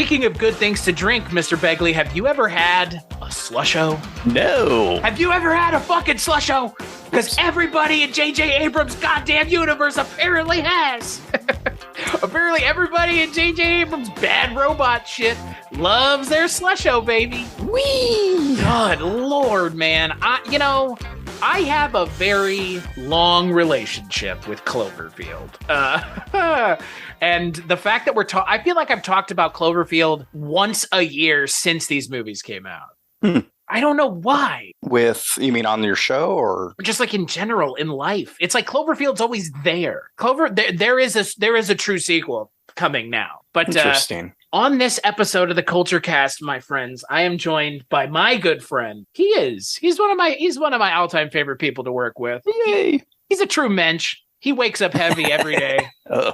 Speaking of good things to drink, Mr. Begley, have you ever had a slusho? No. Have you ever had a fucking slusho? Because everybody in J.J. Abrams' goddamn universe apparently has. Apparently everybody in J.J. Abrams' bad robot shit loves their slusho, baby. Whee! Good Lord, man. I have a very long relationship with Cloverfield. And the fact that I feel like I've talked about Cloverfield once a year since these movies came out. I don't know why. You mean on your show or just like in general in life? It's like Cloverfield's always there. There is a true sequel coming now. But interesting. On this episode of the Kulturecast, my friends, I am joined by my good friend. He's one of my all-time favorite people to work with. Yay. He's a true mensch. He wakes up heavy every day.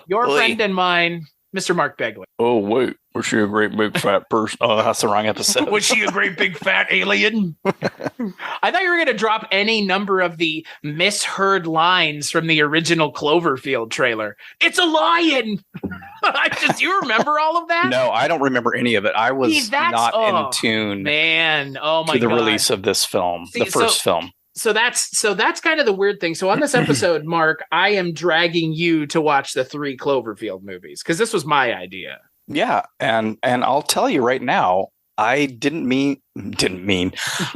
Your friend and mine, Mr. Mark Begley. Oh, wait. Was she a great big fat person? Oh, that's the wrong episode. Was she a great big fat alien? I thought you were going to drop any number of the misheard lines from the original Cloverfield trailer. It's a lion! You remember all of that? No, I don't remember any of it. I was not in tune to the release of this film, the first film. So that's kind of the weird thing. So on this episode, Mark, I am dragging you to watch the 3 Cloverfield movies because this was my idea. Yeah, and I'll tell you right now, I didn't mean to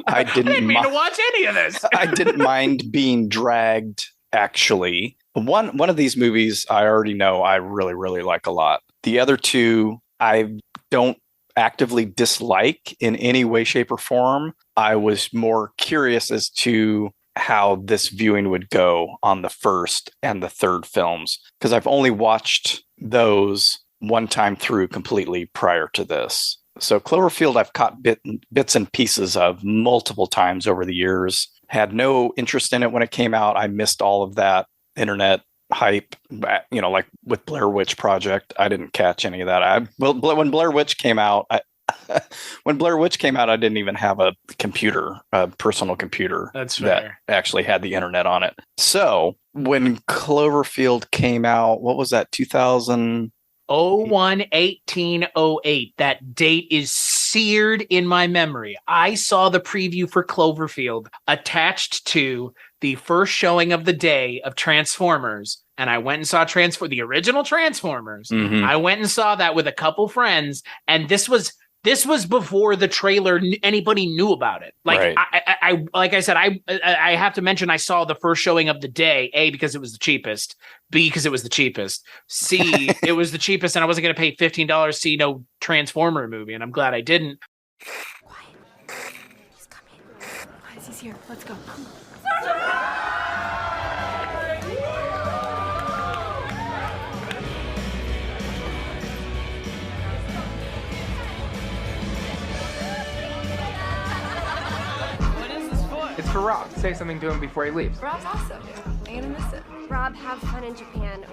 watch any of this. I didn't mind being dragged. Actually, one of these movies I already know I really, really like a lot. The other 2 I don't actively dislike in any way, shape, or form. I was more curious as to how this viewing would go on the first and the third films, because I've only watched those one time through completely prior to this. So Cloverfield I've caught bits and pieces of multiple times over the years. Had no interest in it when it came out. I missed all of that internet hype, like with Blair Witch Project. I didn't catch any of that. When Blair Witch came out, I didn't even have a computer, a personal computer that actually had the internet on it. So when Cloverfield came out, what was that, 2000? 1808. That date is seared in my memory. I saw the preview for Cloverfield attached to the first showing of the day of Transformers, and I went and saw the original Transformers. Mm-hmm. I went and saw that with a couple friends, and this was before the trailer anybody knew about it. Like, right. I like I said, I have to mention I saw the first showing of the day, A, because it was the cheapest, B, because it was the cheapest, C, it was the cheapest, and I wasn't going to pay $15 to see no Transformer movie, and I'm glad I didn't. Quiet. He's coming. He's here. Let's go. It's for Rob. Say something to him before he leaves. Rob's awesome. I'm gonna miss it. Rob, have fun in Japan.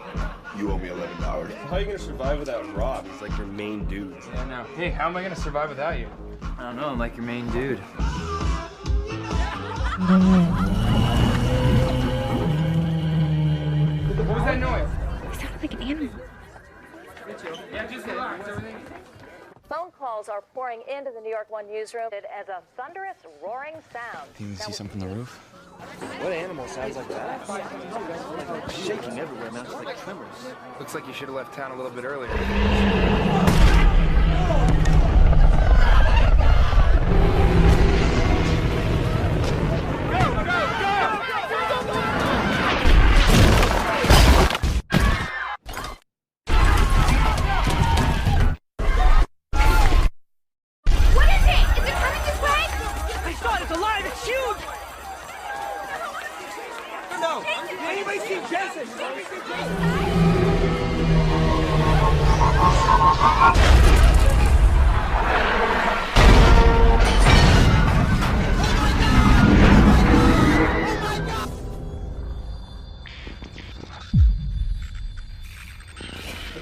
You owe me $11. How are you gonna survive without Rob? He's like your main dude. Yeah, no. Hey, how am I gonna survive without you? I don't know. I'm like your main dude. What was that noise? He sounded like an animal. Yeah, just relax. Everything. Phone calls are pouring into the New York One newsroom as a thunderous, roaring sound. Can you see something from the roof? What animal sounds like that? Shaking everywhere, man. It's like tremors. Looks like you should have left town a little bit earlier.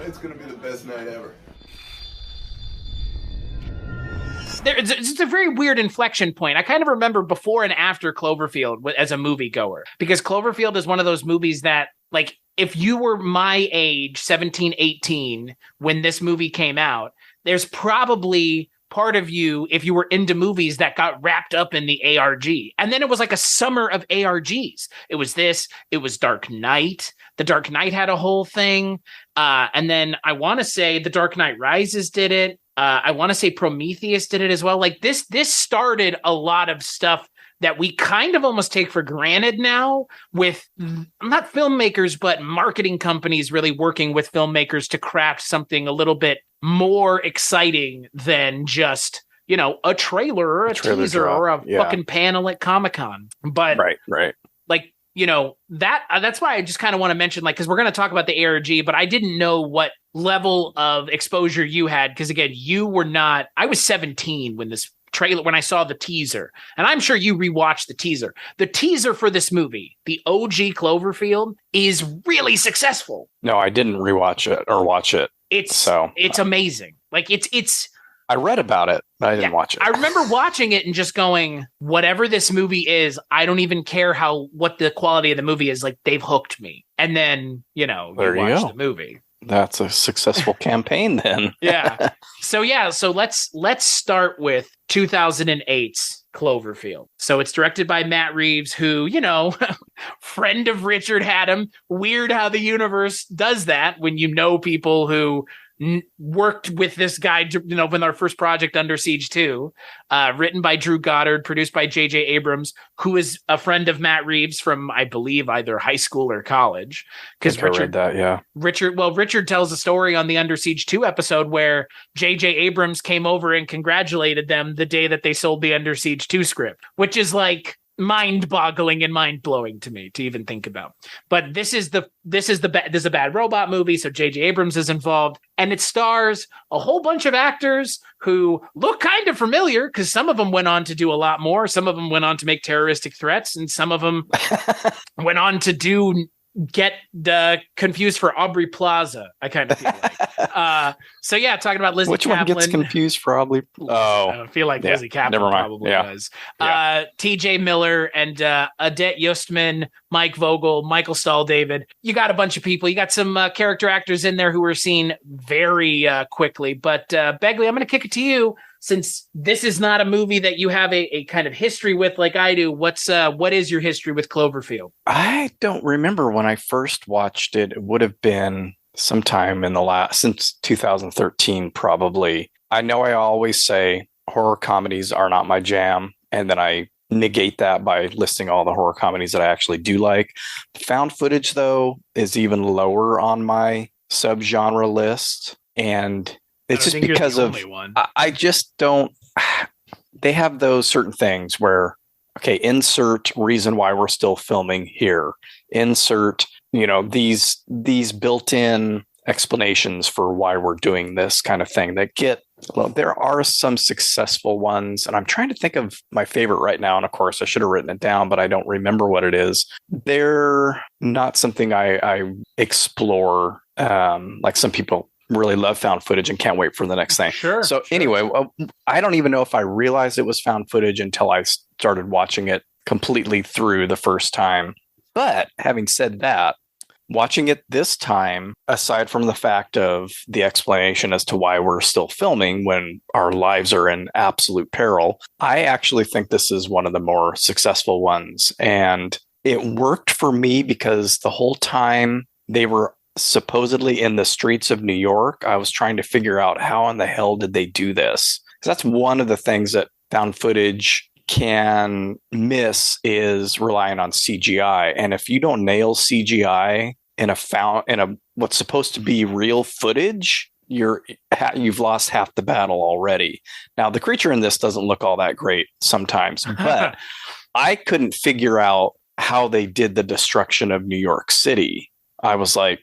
It's gonna be the best night ever. It's a very weird inflection point. I kind of remember before and after Cloverfield as a moviegoer, because Cloverfield is one of those movies that, like, if you were my age, 17, 18, when this movie came out, there's probably part of you, if you were into movies, that got wrapped up in the ARG. And then it was like a summer of ARGs. It was this, it was Dark Knight. The Dark Knight had a whole thing. And then I want to say The Dark Knight Rises did it. I want to say Prometheus did it as well. Like this started a lot of stuff that we kind of almost take for granted now with not filmmakers, but marketing companies really working with filmmakers to craft something a little bit more exciting than just, you know, a trailer or a teaser drop. or a fucking panel at Comic-Con. But right. Like, you know, that's why I just kind of want to mention, like, because we're going to talk about the ARG, but I didn't know what level of exposure you had. Because again, I was 17 when I saw the teaser, and I'm sure you rewatched the teaser. The teaser for this movie, the OG Cloverfield, is really successful. No, I didn't rewatch it or watch it. It's amazing. Like it's. I read about it, but I didn't watch it. I remember watching it and just going, whatever this movie is, I don't even care what the quality of the movie is. Like, they've hooked me. And then, you know, you watch the movie. That's a successful campaign then. Yeah. So let's start with 2008's Cloverfield. So it's directed by Matt Reeves, who, you know, friend of Richard Hatem. Weird how the universe does that when you know people who worked with this guy, you know, when our first project, Under Siege 2, written by Drew Goddard, produced by J.J. Abrams, who is a friend of Matt Reeves from, I believe, either high school or college. Because Richard tells a story on the Under Siege 2 episode where J.J. Abrams came over and congratulated them the day that they sold the Under Siege 2 script, which is like mind-boggling and mind-blowing to me to even think about. But this is a bad robot movie, so J.J. Abrams is involved, and it stars a whole bunch of actors who look kind of familiar, because some of them went on to do a lot more. Some of them went on to make terroristic threats, and some of them went on to get confused for Aubrey Plaza, I kind of feel like. So yeah, talking about Lizzie Kaplan. Which one gets confused for Aubrey? I feel like Lizzie Kaplan probably was. TJ Miller and Odette Yustman, Mike Vogel, Michael Stahl-David. You got a bunch of people. You got some character actors in there who were seen very quickly. But Begley, I'm going to kick it to you. Since this is not a movie that you have a kind of history with like I do, what is your history with Cloverfield? I don't remember when I first watched it. It would have been sometime since 2013, probably. I know I always say horror comedies are not my jam, and then I negate that by listing all the horror comedies that I actually do like. Found footage, though, is even lower on my subgenre list, and it's just because of I just don't. They have those certain things where, okay, insert reason why we're still filming here. Insert, you know, these built-in explanations for why we're doing this kind of thing that get. Well, there are some successful ones, and I'm trying to think of my favorite right now. And of course, I should have written it down, but I don't remember what it is. They're not something I explore like some people really love found footage and can't wait for the next thing. Anyway, I don't even know if I realized it was found footage until I started watching it completely through the first time. But having said that, watching it this time, aside from the fact of the explanation as to why we're still filming when our lives are in absolute peril, I actually think this is one of the more successful ones. And it worked for me because the whole time they were supposedly in the streets of New York, I was trying to figure out how in the hell did they do this? Because that's one of the things that found footage can miss is relying on CGI. And if you don't nail CGI in a what's supposed to be real footage, you've lost half the battle already. Now, the creature in this doesn't look all that great sometimes, but I couldn't figure out how they did the destruction of New York City. I was like,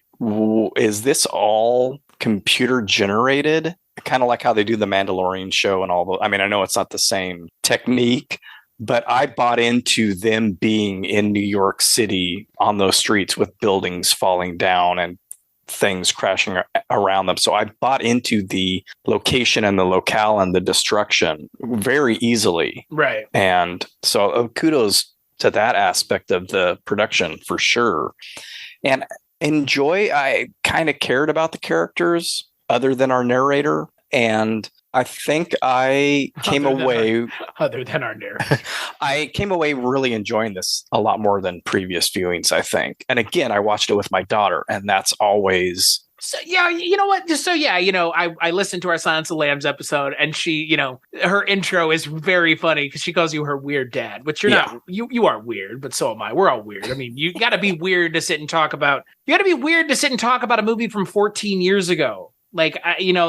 is this all computer generated? Kind of like how they do the Mandalorian show and all the. I mean, I know it's not the same technique, but I bought into them being in New York City on those streets with buildings falling down and things crashing around them. So I bought into the location and the locale and the destruction very easily. Right. And so kudos to that aspect of the production for sure. And I kind of cared about the characters other than our narrator. And I think I came away other than our narrative. I came away really enjoying this a lot more than previous viewings, I think. And again, I watched it with my daughter, and that's always So, yeah, you know what? Just so, yeah, I listened to our Silence of the Lambs episode, and she, her intro is very funny because she calls you her weird dad, which you're not. You are weird, but so am I. We're all weird. I mean, you got to be weird to sit and talk about. You got to be weird to sit and talk about a movie from 14 years ago. Like,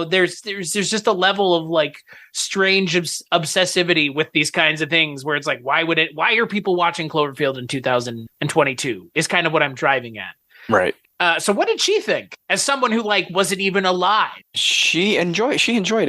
there's just a level of like strange obsessivity with these kinds of things where it's like, why are people watching Cloverfield in 2022 is kind of what I'm driving at. right. So what did she think as someone who like wasn't even alive? She enjoyed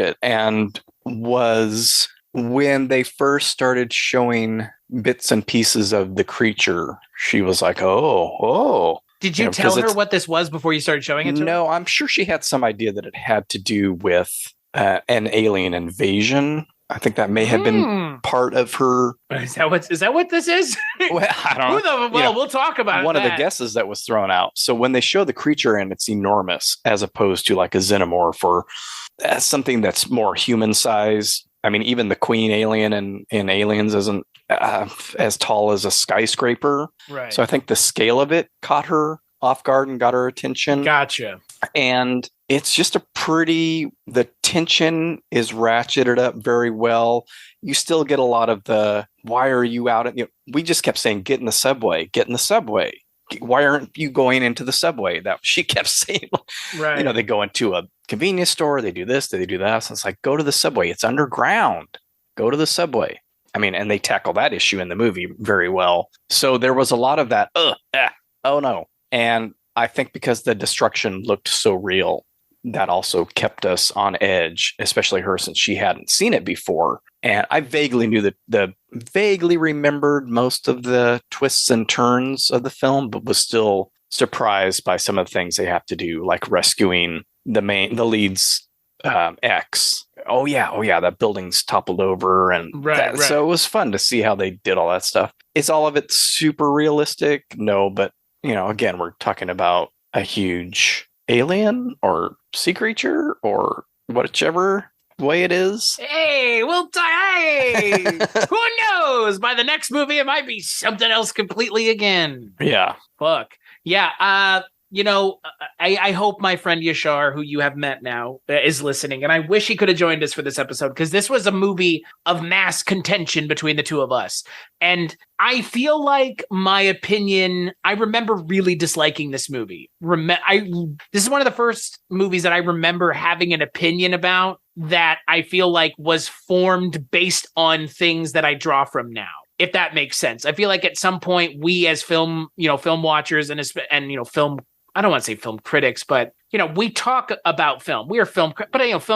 it, and was when they first started showing bits and pieces of the creature, she was like, oh. Did you tell her what this was before you started showing it to her? No, I'm sure she had some idea that it had to do with an alien invasion. I think that may have been part of her. Is that what this is? Well, I don't know. We'll talk about one of the guesses that was thrown out. So when they show the creature and it's enormous, as opposed to like a xenomorph or something that's more human size. I mean, even the queen alien in Aliens isn't as tall as a skyscraper. Right. So I think the scale of it caught her off guard and got her attention. Gotcha. And it's just the tension is ratcheted up very well. You still get a lot of the, why are you out? We just kept saying, get in the subway. Why aren't you going into the subway? That she kept saying, right. They go into a convenience store, they do this, they do that. So it's like, go to the subway. It's underground. Go to the subway. I mean, and they tackle that issue in the movie very well. So there was a lot of that, oh no. And I think because the destruction looked so real, that also kept us on edge, especially her, since she hadn't seen it before. And I vaguely knew vaguely remembered most of the twists and turns of the film, but was still surprised by some of the things they have to do, like rescuing the lead's ex. Oh yeah, that building's toppled over, and right. So it was fun to see how they did all that stuff. Is all of it super realistic? No, but again, we're talking about a huge alien or sea creature or whichever way it is. Hey, we'll hey, who knows? By the next movie, it might be something else completely again. Yeah. Fuck. Yeah. I hope my friend Yashar, who you have met now, is listening. And I wish he could have joined us for this episode, because this was a movie of mass contention between the two of us. And I feel like my opinion, I remember really disliking this movie. This is one of the first movies that I remember having an opinion about that I feel like was formed based on things that I draw from now, if that makes sense. I feel like at some point we as film watchers and film, I don't want to say film critics, but we talk about film. We are film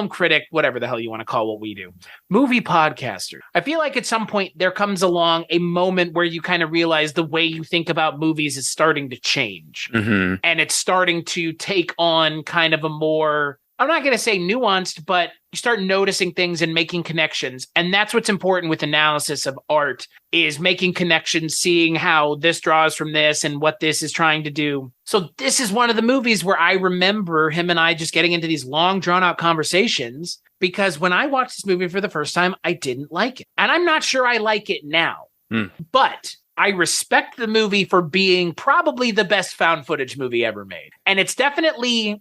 critic, whatever the hell you want to call what we do. Movie podcaster. I feel like at some point there comes along a moment where you kind of realize the way you think about movies is starting to change. Mm-hmm. And it's starting to take on kind of a more, I'm not going to say nuanced, but you start noticing things and making connections. And that's what's important with analysis of art, is making connections, seeing how this draws from this and what this is trying to do. So this is one of the movies where I remember him and I just getting into these long drawn out conversations, because when I watched this movie for the first time, I didn't like it. And I'm not sure I like it now, but I respect the movie for being probably the best found footage movie ever made. And it's definitely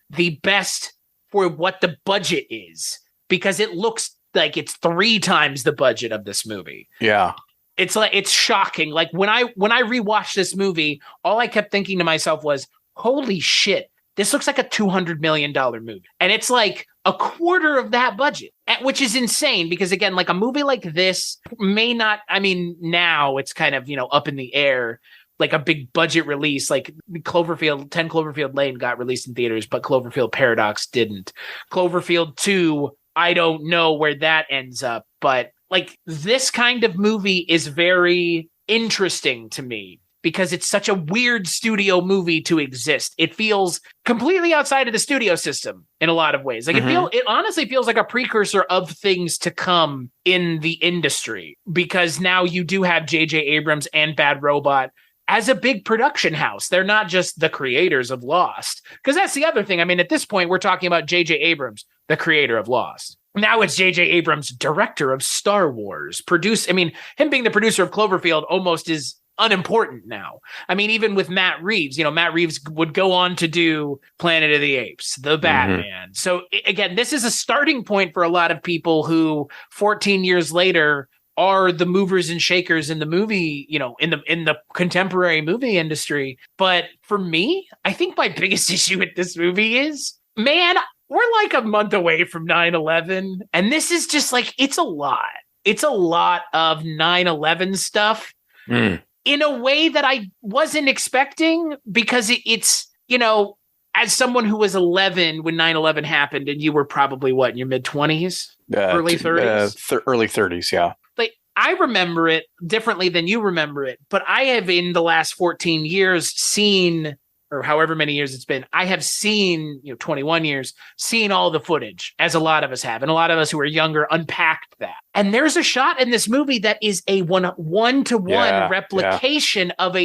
the best for what the budget is, because it looks like it's 3 times the budget of this movie. Yeah. It's shocking. Like when I rewatched this movie, all I kept thinking to myself was, holy shit, this looks like a $200 million movie. And it's like a quarter of that budget, which is insane, because again, like a movie like this may not, I mean, now it's kind of, up in the air, like a big budget release, like 10 Cloverfield Lane got released in theaters, but Cloverfield Paradox didn't. Cloverfield 2, I don't know where that ends up, but like this kind of movie is very interesting to me, because it's such a weird studio movie to exist. It feels completely outside of the studio system in a lot of ways. Like it honestly feels like a precursor of things to come in the industry, because now you do have J.J. Abrams and Bad Robot as a big production house. They're not just the creators of Lost, because that's the other thing. I mean, at this point, we're talking about J.J. Abrams, the creator of Lost. Now it's J.J. Abrams, director of Star Wars. Him being the producer of Cloverfield almost is unimportant now. I mean, even with Matt Reeves, Matt Reeves would go on to do Planet of the Apes, The Batman. So again, this is a starting point for a lot of people who 14 years later are the movers and shakers in the movie, in the contemporary movie industry. But for me, I think my biggest issue with this movie is, man, we're like a month away from 9/11, and this is just like, it's a lot. It's a lot of 9/11 stuff in a way that I wasn't expecting, because it's, as someone who was 11 when 9/11 happened, and you were probably in your mid-20s, early 30s? Early 30s, yeah. Like, I remember it differently than you remember it, but I have in the last 14 years seen, or however many years it's been, I have seen, 21 years, seen all the footage, as a lot of us have. And a lot of us who are younger unpacked that. And there's a shot in this movie that is a one-to-one replication of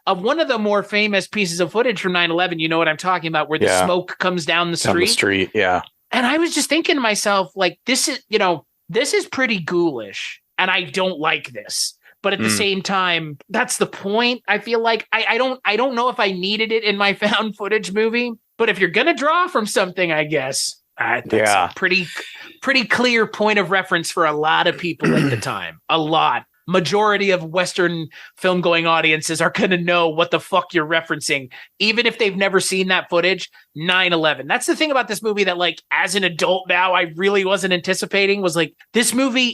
one of the more famous pieces of footage from 9/11. You know what I'm talking about, where the smoke comes down the street. Down the street, yeah. And I was just thinking to myself, like, this is pretty ghoulish, and I don't like this. But at the same time, that's the point. I feel like I don't know if I needed it in my found footage movie. But if you're gonna draw from something, I guess that's a pretty clear point of reference for a lot of people at the time. A lot. Majority of Western film going audiences are gonna know what the fuck you're referencing, even if they've never seen that footage. 9/11. That's the thing about this movie that, like, as an adult now, I really wasn't anticipating. Was like, this movie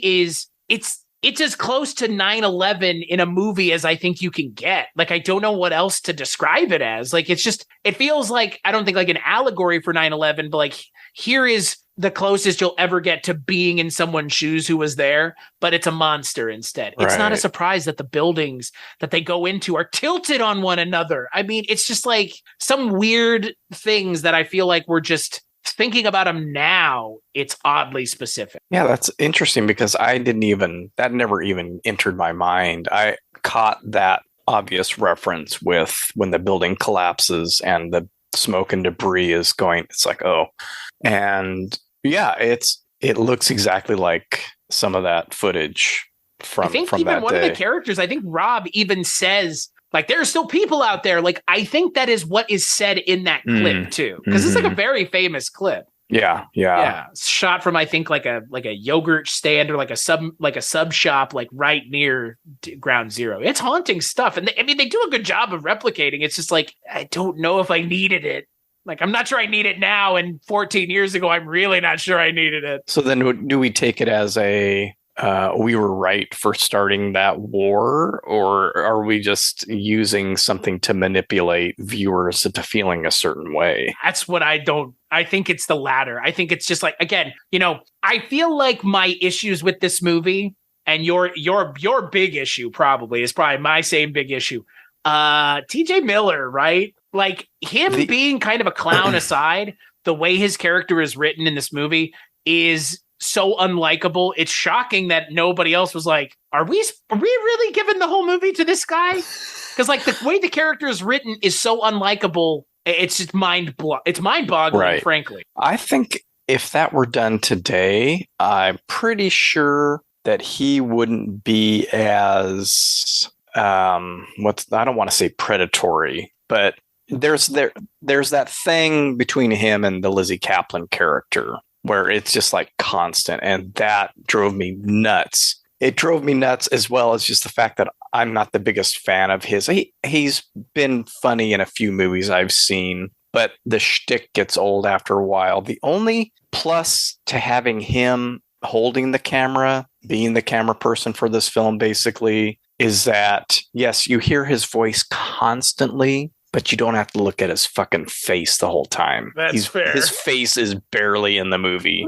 it's as close to 9/11 in a movie as I think you can get. Like, I don't know what else to describe it as. Like, it feels like, I don't think like an allegory for 9/11, but like, here is the closest you'll ever get to being in someone's shoes who was there, but it's a monster instead. It's not a surprise that the buildings that they go into are tilted on one another. I mean, it's just like some weird things that I feel like we're just thinking about them now. It's oddly specific. Yeah, that's interesting, because that never even entered my mind. I caught that obvious reference with when the building collapses and the smoke and debris is going. It's like, oh, and yeah, it looks exactly like some of that footage from that day. I think even one of the characters, I think Rob even says, like, there are still people out there. Like, I think that is what is said in that clip too, because it's like a very famous clip. Yeah. It's shot from, I think, like a yogurt stand, or like a sub shop, like right near Ground Zero. It's haunting stuff, and they do a good job of replicating. It's just like, I don't know if I needed it. Like, I'm not sure I need it now, and 14 years ago, I'm really not sure I needed it. So then, do we take it as we were right for starting that war, or are we just using something to manipulate viewers into feeling a certain way? That's what I think it's the latter. I think it's just like, again, I feel like my issues with this movie, and your big issue is probably my same big issue. TJ Miller, right? Like, him being kind of a clown aside, the way his character is written in this movie is so unlikable. It's shocking that nobody else was like, are we really giving the whole movie to this guy? Because, like, the way the character is written is so unlikable. It's just mind-boggling, frankly. I think if that were done today, I'm pretty sure that he wouldn't be as I don't want to say predatory, but there's that thing between him and the Lizzie Kaplan character where it's just like constant, and that drove me nuts. It drove me nuts, as well as just the fact that I'm not the biggest fan of his. He's been funny in a few movies I've seen, but the shtick gets old after a while. The only plus to having him holding the camera, being the camera person for this film, basically, is that, yes, you hear his voice constantly, but you don't have to look at his fucking face the whole time. That's fair. His face is barely in the movie.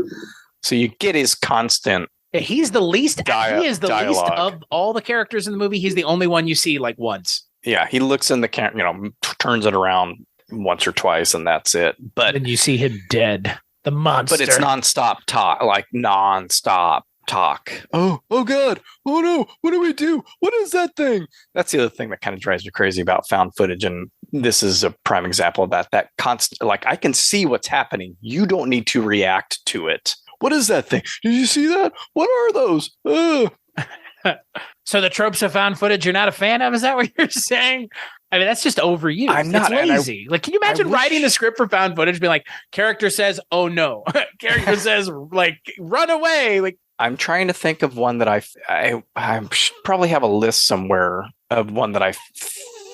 So you get his constant he's the least dialogue. He is the least of all the characters in the movie. He's the only one you see like once. Yeah, he looks in the camera, turns it around once or twice, and that's it. But then you see him dead. The monster. But it's nonstop talk, like nonstop talk. Oh God. Oh no. What do we do? What is that thing? That's the other thing that kind of drives me crazy about found footage and this is a prime example of that. That constant, like, I can see what's happening. You don't need to react to it. What is that thing? Did you see that? What are those? Ugh. So the tropes of found footage you're not a fan of? Is that what you're saying? I mean, that's just overused. I'm not. It's lazy. Like, can you imagine writing the script for found footage, being like, character says, "Oh no," character says, like, "Run away." Like, I'm trying to think of one that I probably have a list somewhere of one that I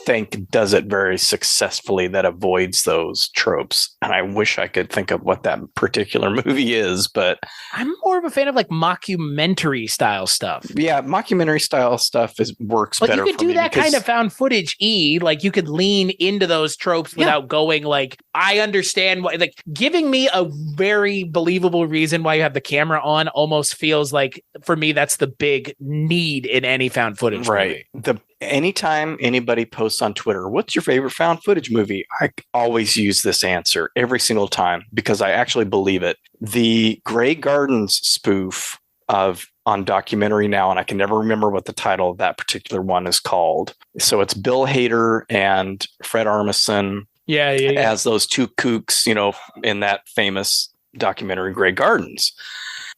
think does it very successfully that avoids those tropes. And I wish I could think of what that particular movie is, but I'm more of a fan of like mockumentary style stuff. Yeah, mockumentary style stuff works like, better. You could do that kind of found footage like you could lean into those tropes without going like, I understand why, like, giving me a very believable reason why you have the camera on almost feels like, for me, that's the big need in any found footage movie. Anytime anybody posts on Twitter, what's your favorite found footage movie? I always use this answer every single time because I actually believe it. The Grey Gardens spoof on Documentary Now, and I can never remember what the title of that particular one is called. So it's Bill Hader and Fred Armisen as those two kooks, in that famous documentary Grey Gardens.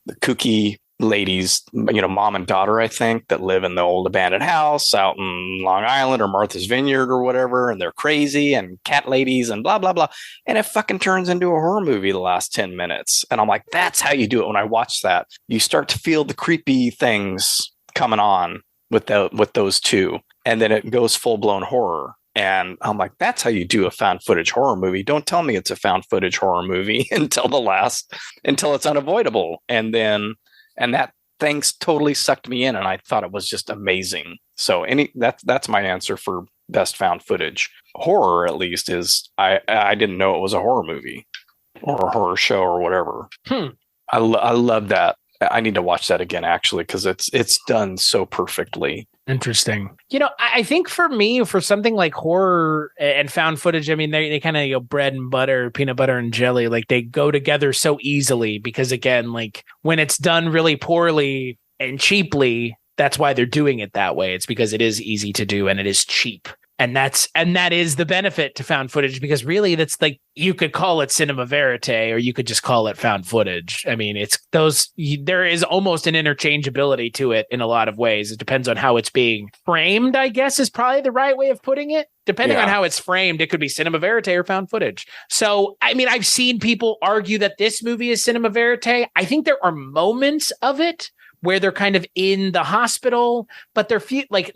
The kooky ladies, mom and daughter, I think, that live in the old abandoned house out in Long Island or Martha's Vineyard or whatever, and they're crazy and cat ladies and blah, blah, blah. And it fucking turns into a horror movie the last 10 minutes. And I'm like, that's how you do it. When I watch that, you start to feel the creepy things coming on with those two. And then it goes full-blown horror. And I'm like, that's how you do a found footage horror movie. Don't tell me it's a found footage horror movie until it's unavoidable. And that thing's totally sucked me in, and I thought it was just amazing. So that's my answer for best found footage. Horror, at least, is I didn't know it was a horror movie or a horror show or whatever. I love that. I need to watch that again, actually, because it's done so perfectly. Interesting. I think for me, for something like horror and found footage, I mean, they kind of, bread and butter, peanut butter and jelly, like they go together so easily because, again, like when it's done really poorly and cheaply, that's why they're doing it that way. It's because it is easy to do and it is cheap. And that is the benefit to found footage, because really that's like, you could call it cinema verite or you could just call it found footage. I mean, there is almost an interchangeability to it in a lot of ways. It depends on how it's being framed, I guess, is probably the right way of putting it. Depending on how it's framed, it could be cinema verite or found footage. So, I mean, I've seen people argue that this movie is cinema verite. I think there are moments of it where they're kind of in the hospital, but they're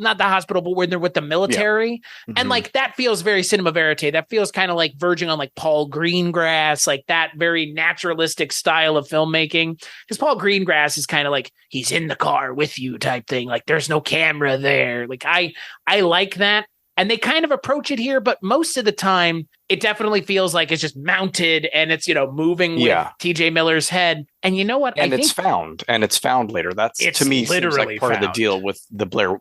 not the hospital, but when they're with the military. Yeah. Mm-hmm. And like, that feels very cinema verite. That feels kind of like verging on like Paul Greengrass, like that very naturalistic style of filmmaking. Because Paul Greengrass is kind of like, he's in the car with you type thing. Like there's no camera there. Like I like that. And they kind of approach it here, but most of the time, it definitely feels like it's just mounted and it's, moving with TJ Miller's head. And you know what? And it's found later. That's, to me, seems like part of the deal with the Blair,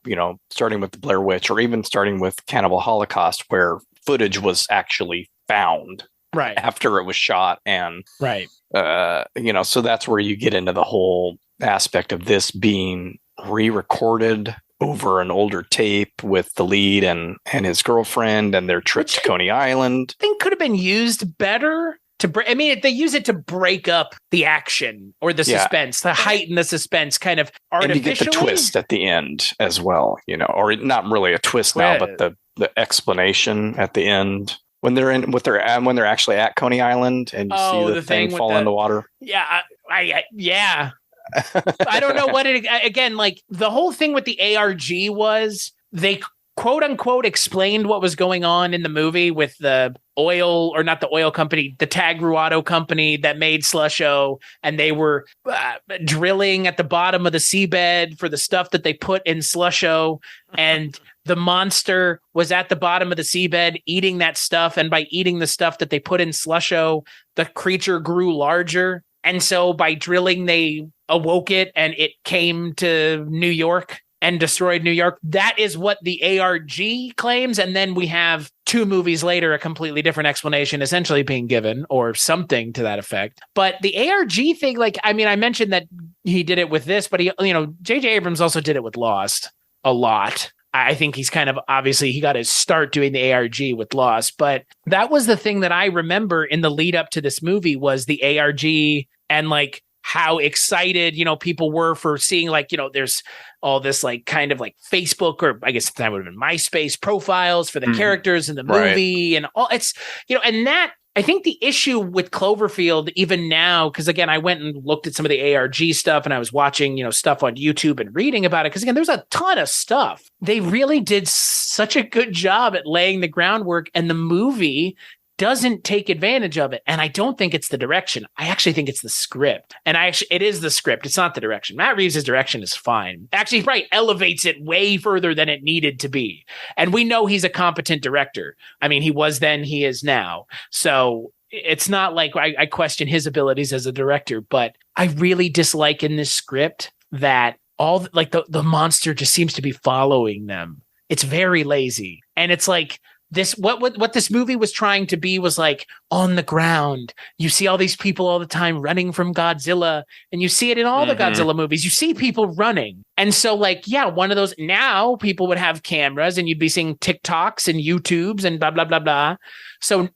starting with the Blair Witch or even starting with Cannibal Holocaust, where footage was actually found after it was shot. And, so that's where you get into the whole aspect of this being re-recorded over an older tape with the lead and his girlfriend and their trip to Coney Island. I think could have been used better they use it to break up the action or the suspense, to heighten the suspense kind of artificially. And you get the twist at the end as well, or not really a twist now, but the explanation at the end. When they're actually at Coney Island and you see the thing fall in the water. Yeah. I don't know what again, like the whole thing with the ARG was they quote unquote explained what was going on in the movie with the oil, or not the oil company, the Tag Ruato company that made Slusho, and they were drilling at the bottom of the seabed for the stuff that they put in Slusho, and the monster was at the bottom of the seabed eating that stuff, and by eating the stuff that they put in Slusho, the creature grew larger. And so by drilling, they awoke it and it came to New York and destroyed New York. That is what the ARG claims. And then we have 2 movies later, a completely different explanation essentially being given, or something to that effect. But the ARG thing, like, I mean, I mentioned that he did it with this, but J.J. Abrams also did it with Lost a lot. I think he's kind of, obviously he got his start doing the ARG with Lost, but that was the thing that I remember in the lead up to this movie was the ARG and like how excited, people were for seeing like, there's all this like kind of like Facebook, or I guess that would have been MySpace profiles for the characters in the movie and all it's, and that, I think the issue with Cloverfield, even now, because again, I went and looked at some of the ARG stuff and I was watching, stuff on YouTube and reading about it. Because again, there's a ton of stuff. They really did such a good job at laying the groundwork, and the movie doesn't take advantage of it. And I don't think it's the direction. I actually think it's the script. And it is the script. It's not the direction. Matt Reeves' direction is fine. Actually, he probably elevates it way further than it needed to be. And we know he's a competent director. I mean, he was then, he is now. So it's not like I question his abilities as a director, but I really dislike in this script that all like the monster just seems to be following them. It's very lazy. And it's like, this what this movie was trying to be was like on the ground. You see all these people all the time running from Godzilla, and you see it in all the Godzilla movies. You see people running. And so like, yeah, one of those, now people would have cameras and you'd be seeing TikToks and YouTubes and blah, blah, blah, blah. So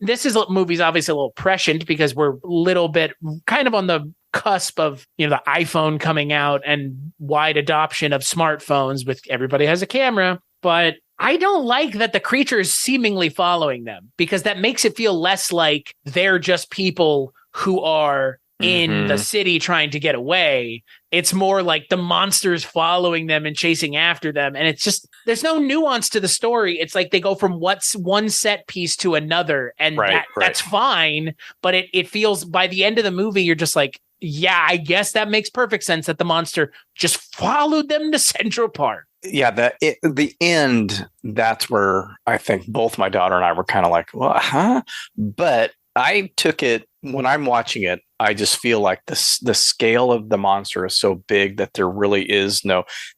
movie's obviously a little prescient because we're a little bit kind of on the cusp of, the iPhone coming out and wide adoption of smartphones with everybody has a camera. But I don't like that the creature is seemingly following them, because that makes it feel less like they're just people who are in the city trying to get away. It's more like the monster's following them and chasing after them. And it's just, there's no nuance to the story. It's like they go from what's one set piece to another. And that's fine. But it feels, by the end of the movie, you're just like, yeah, I guess that makes perfect sense that the monster just followed them to Central Park. Yeah, the end, that's where I think both my daughter and I were kind of like, well, huh? But I took it, when I'm watching it, I just feel like the scale of the monster is so big that there really is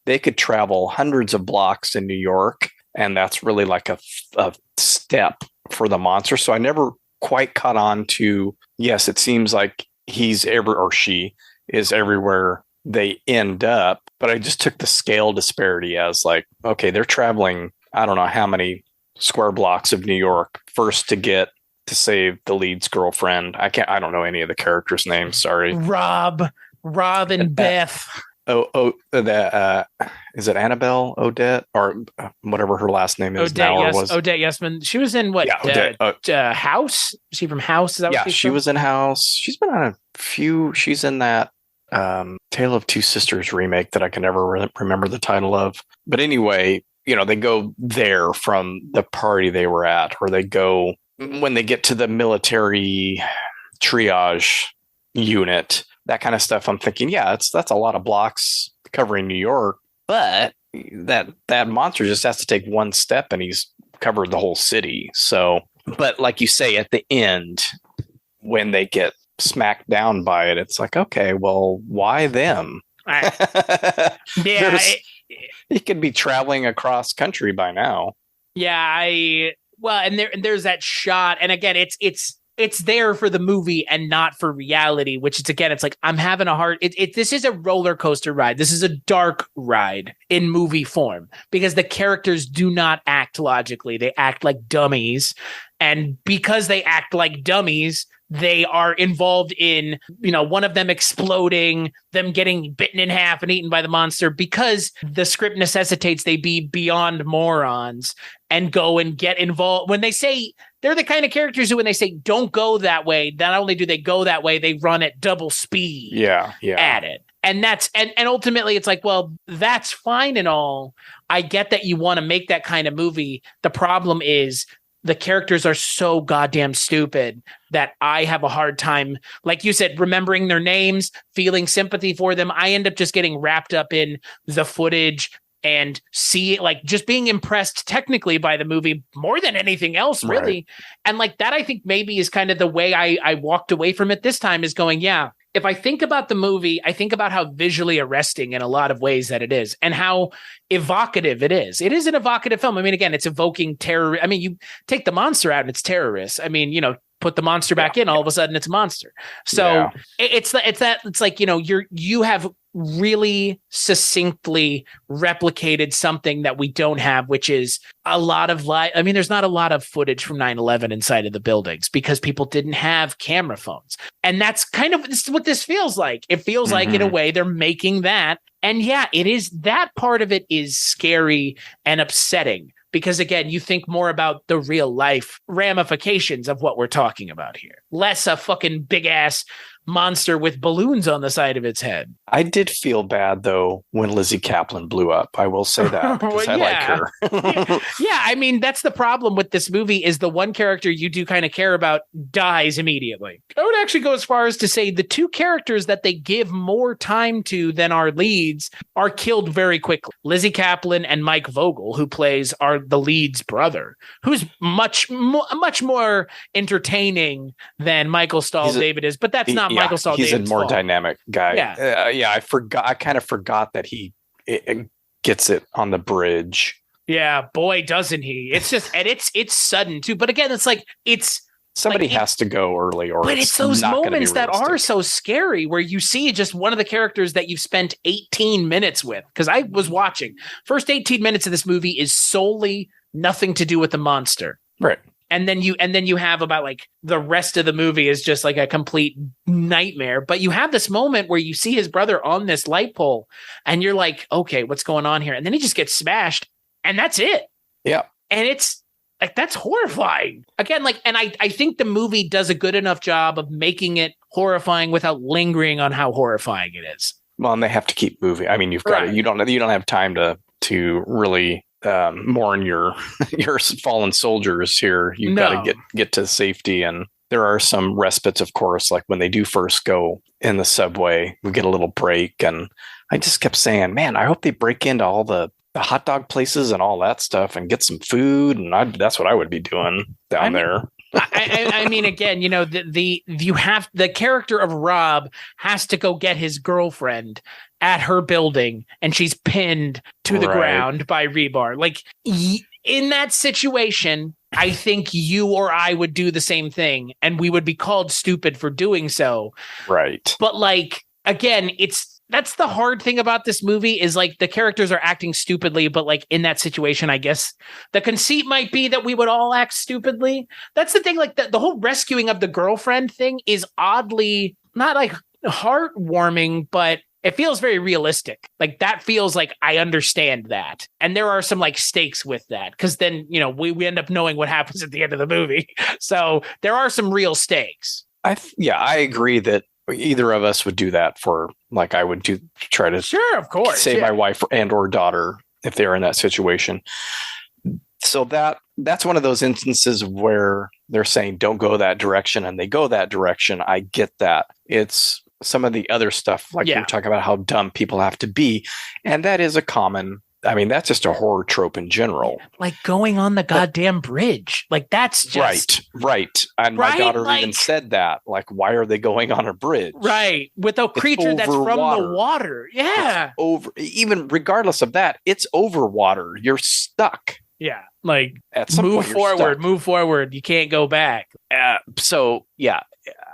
they could travel hundreds of blocks in New York, and that's really like a step for the monster. So I never quite caught on to, yes, it seems like she is everywhere they end up, but I just took the scale disparity as like, okay, they're traveling, I don't know how many square blocks of New York first to save the lead's girlfriend. I don't know any of the characters' names. Sorry. Rob and Beth. Is it Annabelle Odette or whatever her last name is Odette, now? yes, or was Odette Yesman. She was in what? Yeah, Odette. House? Is she from House? Is that what she was in House. She's been on a few. She's in that Tale of Two Sisters remake that I can never remember the title of. But anyway, they go there from the party they were at, or they go when they get to the military triage unit, that kind of stuff. I'm thinking, yeah, that's a lot of blocks covering New York, but that monster just has to take one step and he's covered the whole city. So, but like you say, at the end, when they get smacked down by it, it's like, okay, well, why them? Yeah, he could be traveling across country by now. Yeah, and there's that shot, and again, it's there for the movie and not for reality, which is, again, it's like, I'm having a hard, this is a roller coaster ride. This is a dark ride in movie form, because the characters do not act logically. They act like dummies. And because they act like dummies, they are involved in, one of them exploding, them getting bitten in half and eaten by the monster, because the script necessitates they be beyond morons and go and get involved. When they say, they're the kind of characters who, when they say don't go that way, not only do they go that way, they run at double speed at it. And that's, and ultimately it's like, well, that's fine and all. I get that you want to make that kind of movie. The problem is, the characters are so goddamn stupid that I have a hard time, like you said, remembering their names, feeling sympathy for them. I end up just getting wrapped up in the footage and just being impressed technically by the movie more than anything else, really. Right. And like that, I think maybe is kind of the way I walked away from it this time, is going, yeah, if I think about the movie, I think about how visually arresting in a lot of ways that it is, and how evocative it is. It is an evocative film. I mean, again, it's evoking terror. I mean, you take the monster out and it's terrorists. I mean, put the monster back in, all of a sudden it's a monster. So it's like, you have really succinctly replicated something that we don't have, which is a lot of there's not a lot of footage from 9/11 inside of the buildings because people didn't have camera phones. And that's kind of what this feels like. It feels like, in a way, they're making that. And yeah, it is, that part of it is scary and upsetting. Because again, you think more about the real life ramifications of what we're talking about here. Less a fucking big ass monster with balloons on the side of its head. I did feel bad though when Lizzie Kaplan blew up. I will say that because I like her. Yeah, I mean, that's the problem with this movie is the one character you do kind of care about dies immediately. I would actually go as far as to say the two characters that they give more time to than our leads are killed very quickly. Lizzie Kaplan and Mike Vogel, who plays the lead's brother, who's much more entertaining than Michael Stahl David is, but that's not Michael Stahl David's He's a more fault. Dynamic guy. I kind of forgot that he gets it on the bridge. Yeah, boy, doesn't he? It's just, and it's sudden too. But again, it's like somebody has to go early, or but it's those moments that are so scary where you see just one of the characters that you've spent 18 minutes with. Because I was watching, first 18 minutes of this movie is solely nothing to do with the monster, right? And then you have about like the rest of the movie is just like a complete nightmare. But you have this moment where you see his brother on this light pole and you're like, okay, what's going on here? And then he just gets smashed and that's it. Yeah. And it's like, that's horrifying. Again, like, and I think the movie does a good enough job of making it horrifying without lingering on how horrifying it is. Well, and they have to keep moving. I mean, you've got you don't have time to really mourn your fallen soldiers here. You've got to get to safety, and there are some respites, of course, like when they do first go in the subway, we get a little break. And I just kept saying, man, I hope they break into all the hot dog places and all that stuff and get some food. And that's what I would be doing down there. I mean, again, the character of Rob has to go get his girlfriend at her building and she's pinned to the ground by rebar. Like in that situation, I think you or I would do the same thing and we would be called stupid for doing so. Right. But like, again, that's the hard thing about this movie is like the characters are acting stupidly, but like in that situation, I guess the conceit might be that we would all act stupidly. That's the thing. Like the whole rescuing of the girlfriend thing is oddly not like heartwarming, but it feels very realistic. Like that feels like I understand that. And there are some like stakes with that because then, we end up knowing what happens at the end of the movie. So there are some real stakes. I agree that either of us would do that for, like, I would try to sure, of course, save my wife and or daughter if they were in that situation. So that's one of those instances where they're saying don't go that direction and they go that direction. I get that. It's some of the other stuff, like you're talking about how dumb people have to be, and that is that's just a horror trope in general. Like going on the goddamn bridge. Like that's just right. And my daughter even said that. Like, why are they going on a bridge? Right. With a creature that's from the water. Yeah. Even regardless of that, it's over water. You're stuck. Yeah. Like at some move point move forward. You can't go back. So yeah,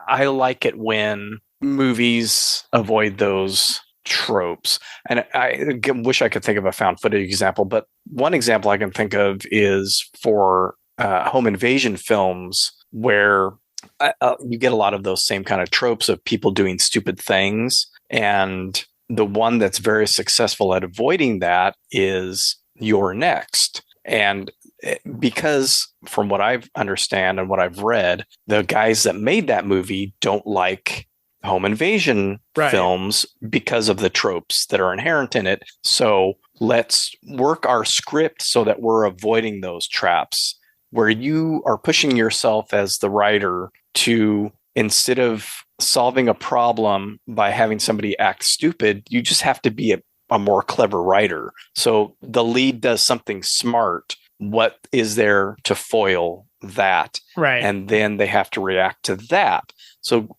I like it when movies avoid those tropes. And I wish I could think of a found footage example, but one example I can think of is for home invasion films where you get a lot of those same kind of tropes of people doing stupid things. And the one that's very successful at avoiding that is You're Next. And because from what I understand and what I've read, the guys that made that movie don't like home invasion films because of the tropes that are inherent in it. So let's work our script so that we're avoiding those traps where you are pushing yourself as the writer to, instead of solving a problem by having somebody act stupid, you just have to be a more clever writer. So the lead does something smart. What is there to foil that? Right. And then they have to react to that. So,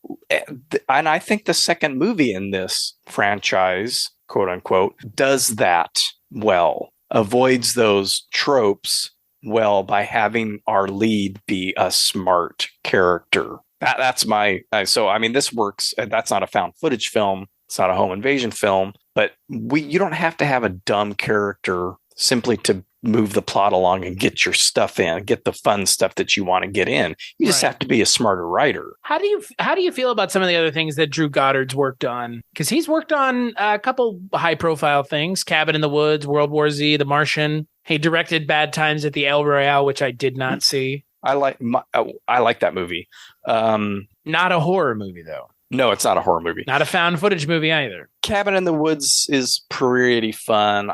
and I think the second movie in this franchise, quote unquote, does that well, avoids those tropes well by having our lead be a smart character. That's my so I mean this works. That's not a found footage film. It's not a home invasion film, but you don't have to have a dumb character simply to move the plot along and get your stuff in, get the fun stuff that you want to get in. You just have to be a smarter writer. How do you feel about some of the other things that Drew Goddard's worked on? Because he's worked on a couple high profile things: Cabin in the Woods, World War Z, The Martian. He directed Bad Times at the El Royale, which I did not see. I like that movie. Not a horror movie though. No, it's not a horror movie. Not a found footage movie either. Cabin in the Woods is pretty fun.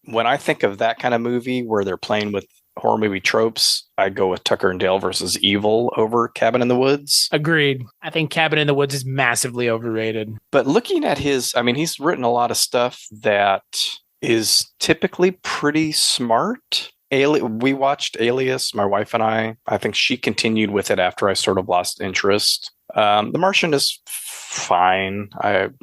When I think of that kind of movie where they're playing with horror movie tropes, I go with Tucker and Dale versus Evil over Cabin in the Woods. Agreed. I think Cabin in the Woods is massively overrated. But looking at he's written a lot of stuff that is typically pretty smart. We watched Alias, my wife and I. I think she continued with it after I sort of lost interest. The Martian is fine.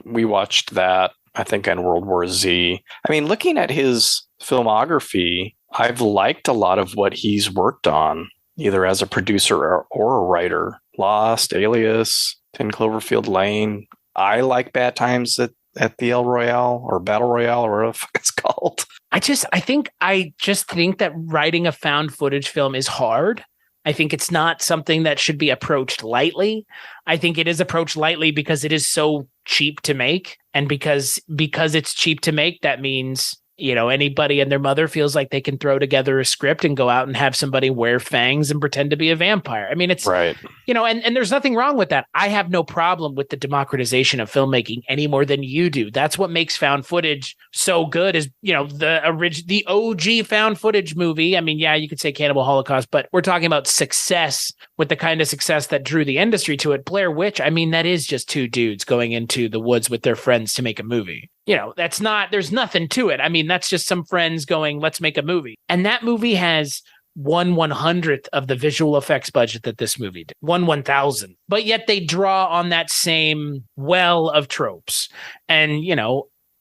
We watched that, I think, in World War Z. I mean, looking at his filmography, I've liked a lot of what he's worked on, either as a producer or a writer. Lost, Alias, 10 Cloverfield Lane. I like Bad Times at the El Royale or Battle Royale or whatever the fuck it's called. I just think that writing a found footage film is hard. I think it's not something that should be approached lightly. I think it is approached lightly because it is so cheap to make. And because it's cheap to make, that means, anybody and their mother feels like they can throw together a script and go out and have somebody wear fangs and pretend to be a vampire. I mean, it's right. And there's nothing wrong with that. I have no problem with the democratization of filmmaking any more than you do. That's what makes found footage so good is, the OG found footage movie. I mean, yeah, you could say Cannibal Holocaust, but we're talking about success with the kind of success that drew the industry to it. Blair Witch, I mean, that is just two dudes going into the woods with their friends to make a movie. There's nothing to it. I mean, that's just some friends going, let's make a movie. And that movie has 1/100th of the visual effects budget that this movie did. 1/1000. But yet they draw on that same well of tropes. And,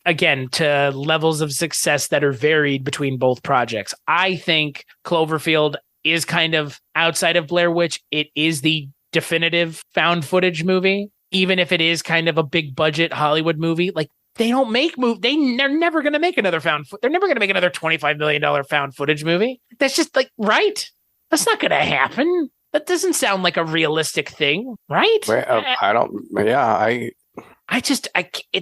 again, to levels of success that are varied between both projects. I think Cloverfield is kind of outside of Blair Witch. It is the definitive found footage movie, even if it is kind of a big budget Hollywood movie. Like, they don't make they're never going to make another they're never going to make another $25 million found footage movie. That's just right. That's not going to happen. That doesn't sound like a realistic thing, right? Well,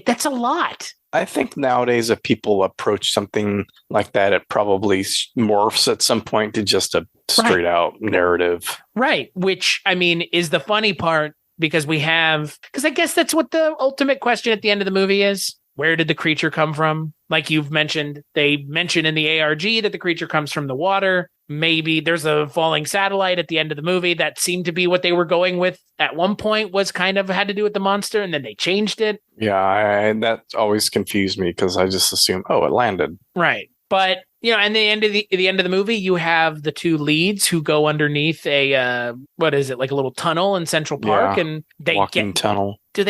that's a lot. I think nowadays if people approach something like that, it probably morphs at some point to just a straight out narrative. Right. Which, I mean, is the funny part because I guess that's what the ultimate question at the end of the movie is. Where did the creature come from? Like you've mentioned, they mention in the ARG that the creature comes from the water. Maybe there's a falling satellite at the end of the movie. That seemed to be what they were going with at one point, was kind of had to do with the monster, and then they changed it. Yeah, that always confused me because I just assumed, it landed. Right. But, and the end of the movie, you have the two leads who go underneath a, what is it, like a little tunnel in Central Park, and they walking tunnel. I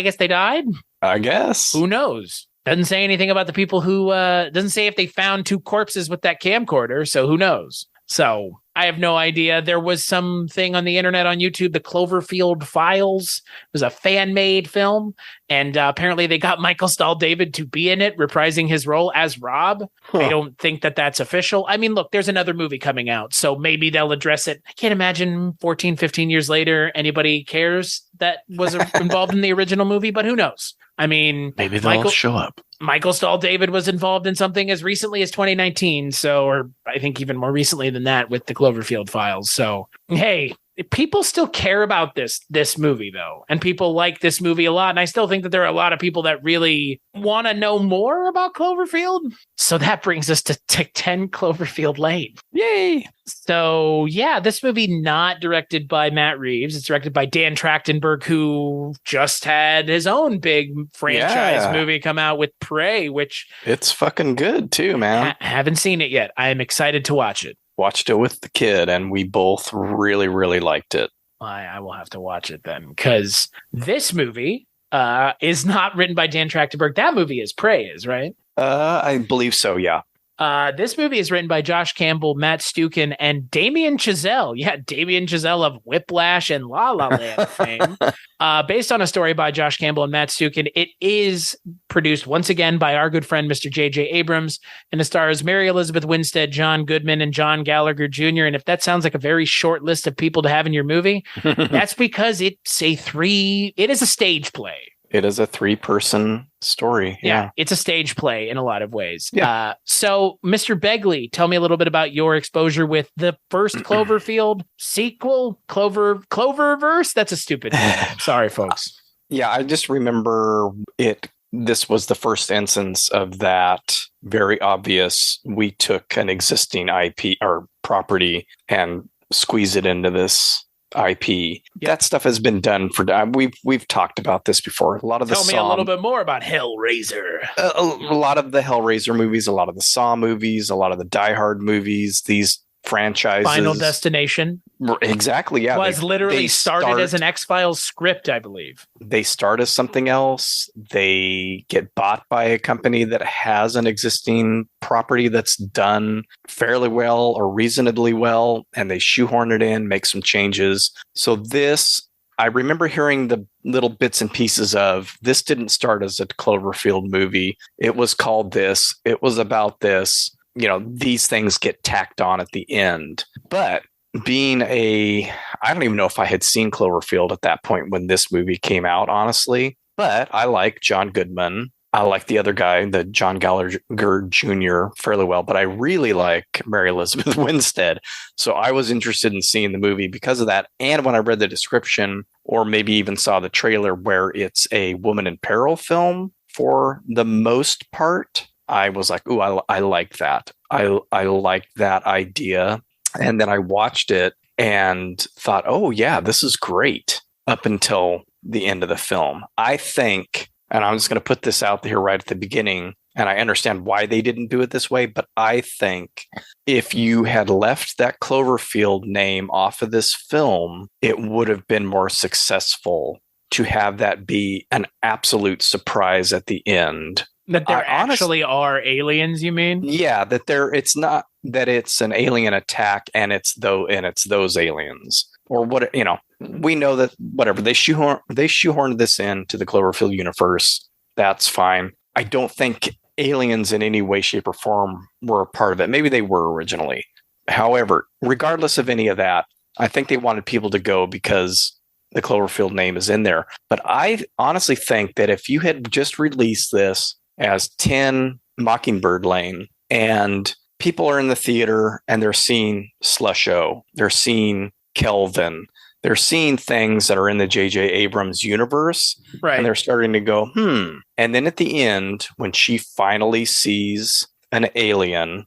guess they died? I guess. Who knows? Doesn't say anything about the people who, doesn't say if they found two corpses with that camcorder, so who knows? So I have no idea. There was something on the internet on YouTube, the Cloverfield Files. It was a fan-made film, and apparently they got Michael Stahl-David to be in it, reprising his role as Rob. I don't think that's official. I mean, look, there's another movie coming out, so maybe they'll address it. I can't imagine 14, 15 years later anybody cares that was involved in the original movie, but who knows? I mean, maybe they'll show up. Michael Stahl-David was involved in something as recently as 2019. Or I think even more recently than that with the Cloverfield Files. So, hey, people still care about this movie, though. And people like this movie a lot. And I still think that there are a lot of people that really want to know more about Cloverfield. So that brings us to 10 Cloverfield Lane. Yay! So, yeah, this movie not directed by Matt Reeves. It's directed by Dan Trachtenberg, who just had his own big franchise movie come out with Prey, which... It's fucking good, too, man. Haven't seen it yet. I am excited to watch it. Watched it with the kid, and we both really, really liked it. I will have to watch it then, because this movie is not written by Dan Trachtenberg. That movie is Prey, right? I believe so, yeah. This movie is written by Josh Campbell, Matt Stukin, and Damien Chazelle. Yeah, Damien Chazelle of Whiplash and La La Land fame. Based on a story by Josh Campbell and Matt Stukin, it is produced once again by our good friend, Mr. J.J. Abrams, and it stars Mary Elizabeth Winstead, John Goodman, and John Gallagher Jr. And if that sounds like a very short list of people to have in your movie, that's because it is a stage play. It is a 3-person story. Yeah. It's a stage play in a lot of ways. Yeah. So, Mr. Begley, tell me a little bit about your exposure with the first Cloverfield sequel, Cloververse. That's a stupid name. Sorry, folks. Yeah, I just remember it. This was the first instance of that very obvious. We took an existing IP or property and squeeze it into this IP. Yep. That stuff has been done for. We've talked about this before. A lot of the Tell me a little bit more about Hellraiser. A lot of the Hellraiser movies, a lot of the Saw movies, a lot of the Die Hard movies. These franchises. Final Destination. Exactly. Yeah, was literally started as an X-Files script, I believe. They start as something else. They get bought by a company that has an existing property that's done fairly well or reasonably well, and they shoehorn it in, make some changes. So this, I remember hearing the little bits and pieces of, this didn't start as a Cloverfield movie. It was called this. It was about this. You know, these things get tacked on at the end. But I don't even know if I had seen Cloverfield at that point when this movie came out, honestly. But I like John Goodman. I like the other guy, the John Gallagher Jr. fairly well. But I really like Mary Elizabeth Winstead. So I was interested in seeing the movie because of that. And when I read the description, or maybe even saw the trailer where it's a woman in peril film for the most part, I was like, ooh, I like that. I like that idea. And then I watched it and thought, oh, yeah, this is great up until the end of the film. I think, and I'm just going to put this out here right at the beginning, and I understand why they didn't do it this way, but I think if you had left that Cloverfield name off of this film, it would have been more successful to have that be an absolute surprise at the end. That there actually are aliens, you mean? Yeah, it's not that it's an alien attack and it's those aliens. Or what, we know that whatever, they shoehorned this into the Cloverfield universe. That's fine. I don't think aliens in any way, shape, or form were a part of it. Maybe they were originally. However, regardless of any of that, I think they wanted people to go because the Cloverfield name is in there. But I honestly think that if you had just released this as 10 Mockingbird Lane, and people are in the theater and they're seeing Slusho, they're seeing Kelvin, they're seeing things that are in the J.J. Abrams universe, right? And they're starting to go, And then at the end, when she finally sees an alien,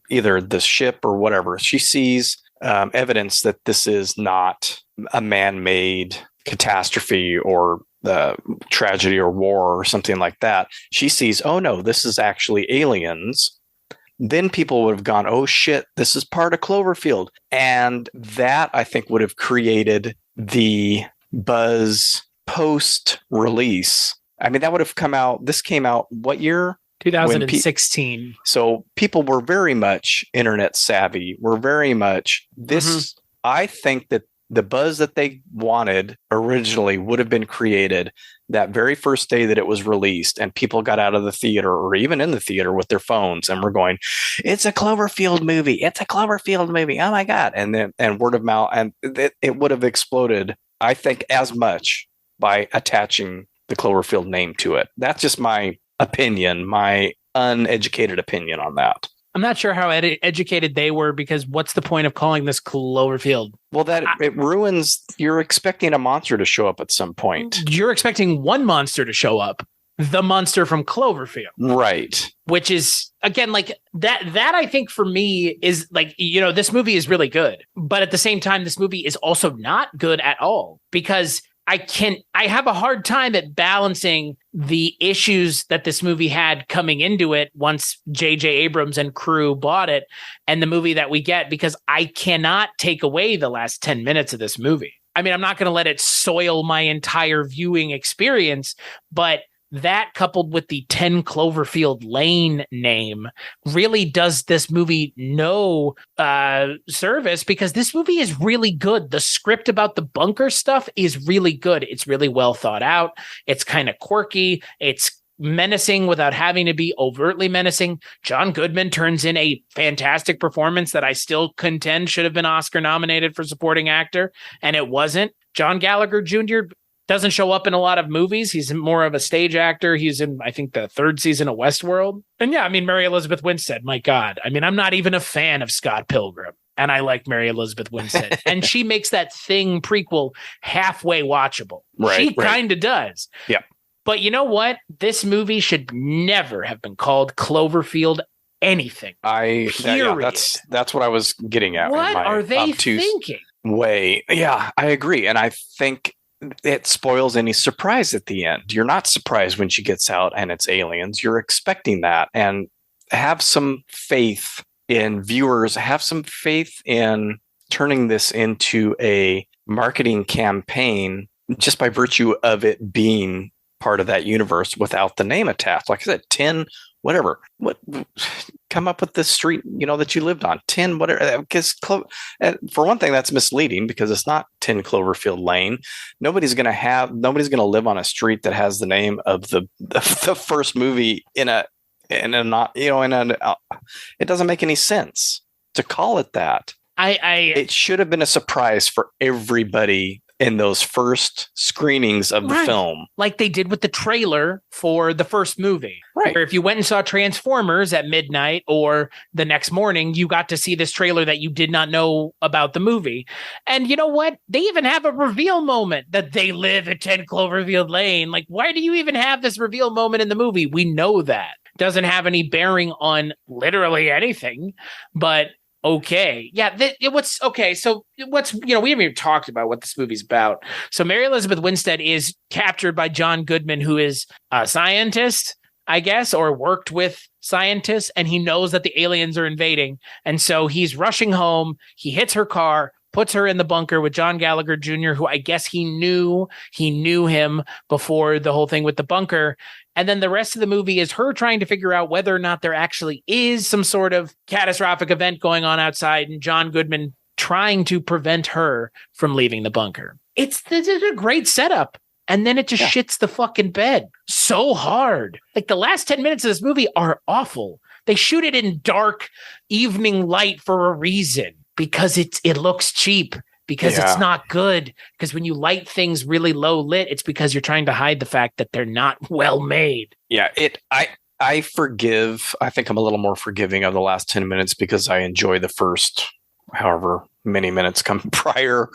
either the ship or whatever, she sees evidence that this is not a man-made catastrophe or tragedy or war or something like that. She sees, oh no, this is actually aliens. Then people would have gone, oh shit, this is part of Cloverfield. And that, I think, would have created the buzz post-release. I mean, that would have come out, this came out what year? 2016. So people were very much internet savvy. Were very much this. I think that the buzz that they wanted originally would have been created that very first day that it was released, and people got out of the theater or even in the theater with their phones and were going, it's a Cloverfield movie. It's a Cloverfield movie. Oh my God. And word of mouth. And it would have exploded, I think, as much by attaching the Cloverfield name to it. That's just my opinion, my uneducated opinion on that. I'm not sure how educated they were, because what's the point of calling this Cloverfield? Well, it ruins. You're expecting a monster to show up at some point. You're expecting one monster to show up, the monster from Cloverfield, right? Which is again like that. That I think for me is like, this movie is really good, but at the same time, this movie is also not good at all, because I have a hard time at balancing the issues that this movie had coming into it once J.J. Abrams and crew bought it, and the movie that we get, because I cannot take away the last 10 minutes of this movie. I mean, I'm not going to let it soil my entire viewing experience, but that coupled with the 10 Cloverfield Lane name really does this movie no service, because this movie is really good. The script about the bunker stuff is really good. It's really well thought out. It's kind of quirky. It's menacing without having to be overtly menacing. John Goodman turns in a fantastic performance that I still contend should have been Oscar nominated for supporting actor, and it wasn't. John Gallagher Jr. doesn't show up in a lot of movies. He's more of a stage actor. He's in, I think, the 3rd season of Westworld. And yeah, I mean, Mary Elizabeth Winstead, my God. I mean, I'm not even a fan of Scott Pilgrim, and I like Mary Elizabeth Winstead. And she makes that Thing prequel halfway watchable. She kind of does. Yeah. But you know what? This movie should never have been called Cloverfield anything. That's what I was getting at. What are they thinking? Way. Yeah, I agree. And I think it spoils any surprise at the end. You're not surprised when she gets out and it's aliens. You're expecting that. And have some faith in viewers, have some faith in turning this into a marketing campaign just by virtue of it being part of that universe without the name attached. Like I said, 10, whatever. What come up with this street, that you lived on? 10, whatever. Because for one thing, that's misleading because it's not 10 Cloverfield Lane. Nobody's going to live on a street that has the name of the first movie it doesn't make any sense to call it that. It should have been a surprise for everybody in those first screenings of the film. Like they did with the trailer for the first movie. Right. Where if you went and saw Transformers at midnight or the next morning, you got to see this trailer that you did not know about the movie. And you know what? They even have a reveal moment that they live at 10 Cloverfield Lane. Like, why do you even have this reveal moment in the movie? We know that. Doesn't have any bearing on literally anything, but okay. Yeah. So we haven't even talked about what this movie's about. So Mary Elizabeth Winstead is captured by John Goodman, who is a scientist, I guess, or worked with scientists, and he knows that the aliens are invading. And so he's rushing home. He hits her car, puts her in the bunker with John Gallagher Jr., who I guess he knew him before the whole thing with the bunker. And then the rest of the movie is her trying to figure out whether or not there actually is some sort of catastrophic event going on outside, and John Goodman trying to prevent her from leaving the bunker. It's a great setup. And then it just shits the fucking bed so hard. Like the last 10 minutes of this movie are awful. They shoot it in dark evening light for a reason, because it looks cheap. Because it's not good. Because when you light things really low lit, it's because you're trying to hide the fact that they're not well made. Yeah, I forgive. I think I'm a little more forgiving of the last 10 minutes because I enjoy the first however many minutes come prior.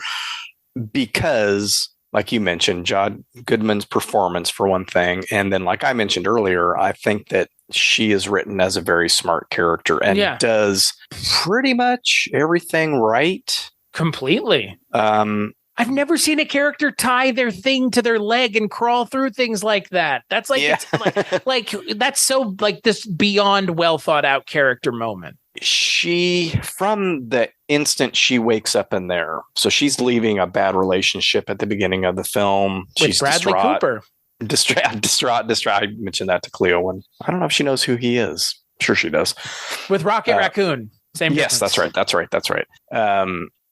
Because, like you mentioned, John Goodman's performance for one thing. And then, like I mentioned earlier, I think that she is written as a very smart character and does pretty much everything right. Completely. I've never seen a character tie their thing to their leg and crawl through things like that. That's like, it's like that's so like this beyond well thought out character moment. From the instant she wakes up in there, so she's leaving a bad relationship at the beginning of the film. With Bradley Cooper. Distraught. I mentioned that to Cleo when I don't know if she knows who he is. I'm sure she does. With Rocket Raccoon. Same. Yes, difference. That's right.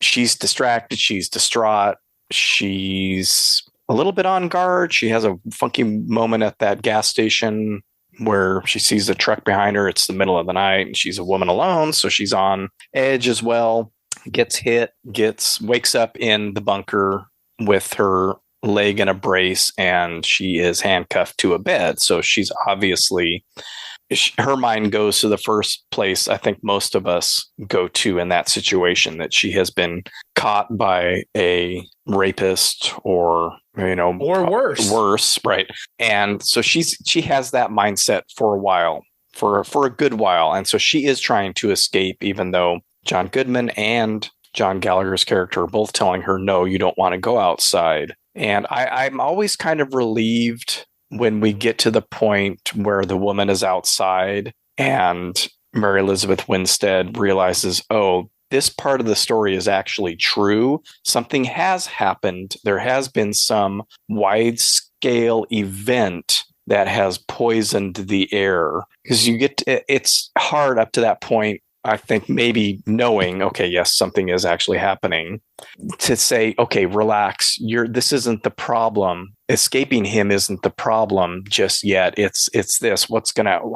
She's distracted. She's distraught. She's a little bit on guard. She has a funky moment at that gas station where she sees a truck behind her. It's the middle of the night and she's a woman alone. So she's on edge as well. Gets hit, wakes up in the bunker with her leg in a brace, and she is handcuffed to a bed. So she's obviously... her mind goes to the first place I think most of us go to in that situation, that she has been caught by a rapist or worse. Right. And so she has that mindset for a while, for a good while. And so she is trying to escape, even though John Goodman and John Gallagher's character are both telling her, no, you don't want to go outside. And I'm always kind of relieved when we get to the point where the woman is outside and Mary Elizabeth Winstead realizes, oh, this part of the story is actually true. Something has happened. There has been some wide-scale event that has poisoned the air. Because it's hard up to that point, I think, maybe knowing, okay, yes, something is actually happening, to say, okay, relax, this isn't the problem. Escaping him isn't the problem just yet. It's this.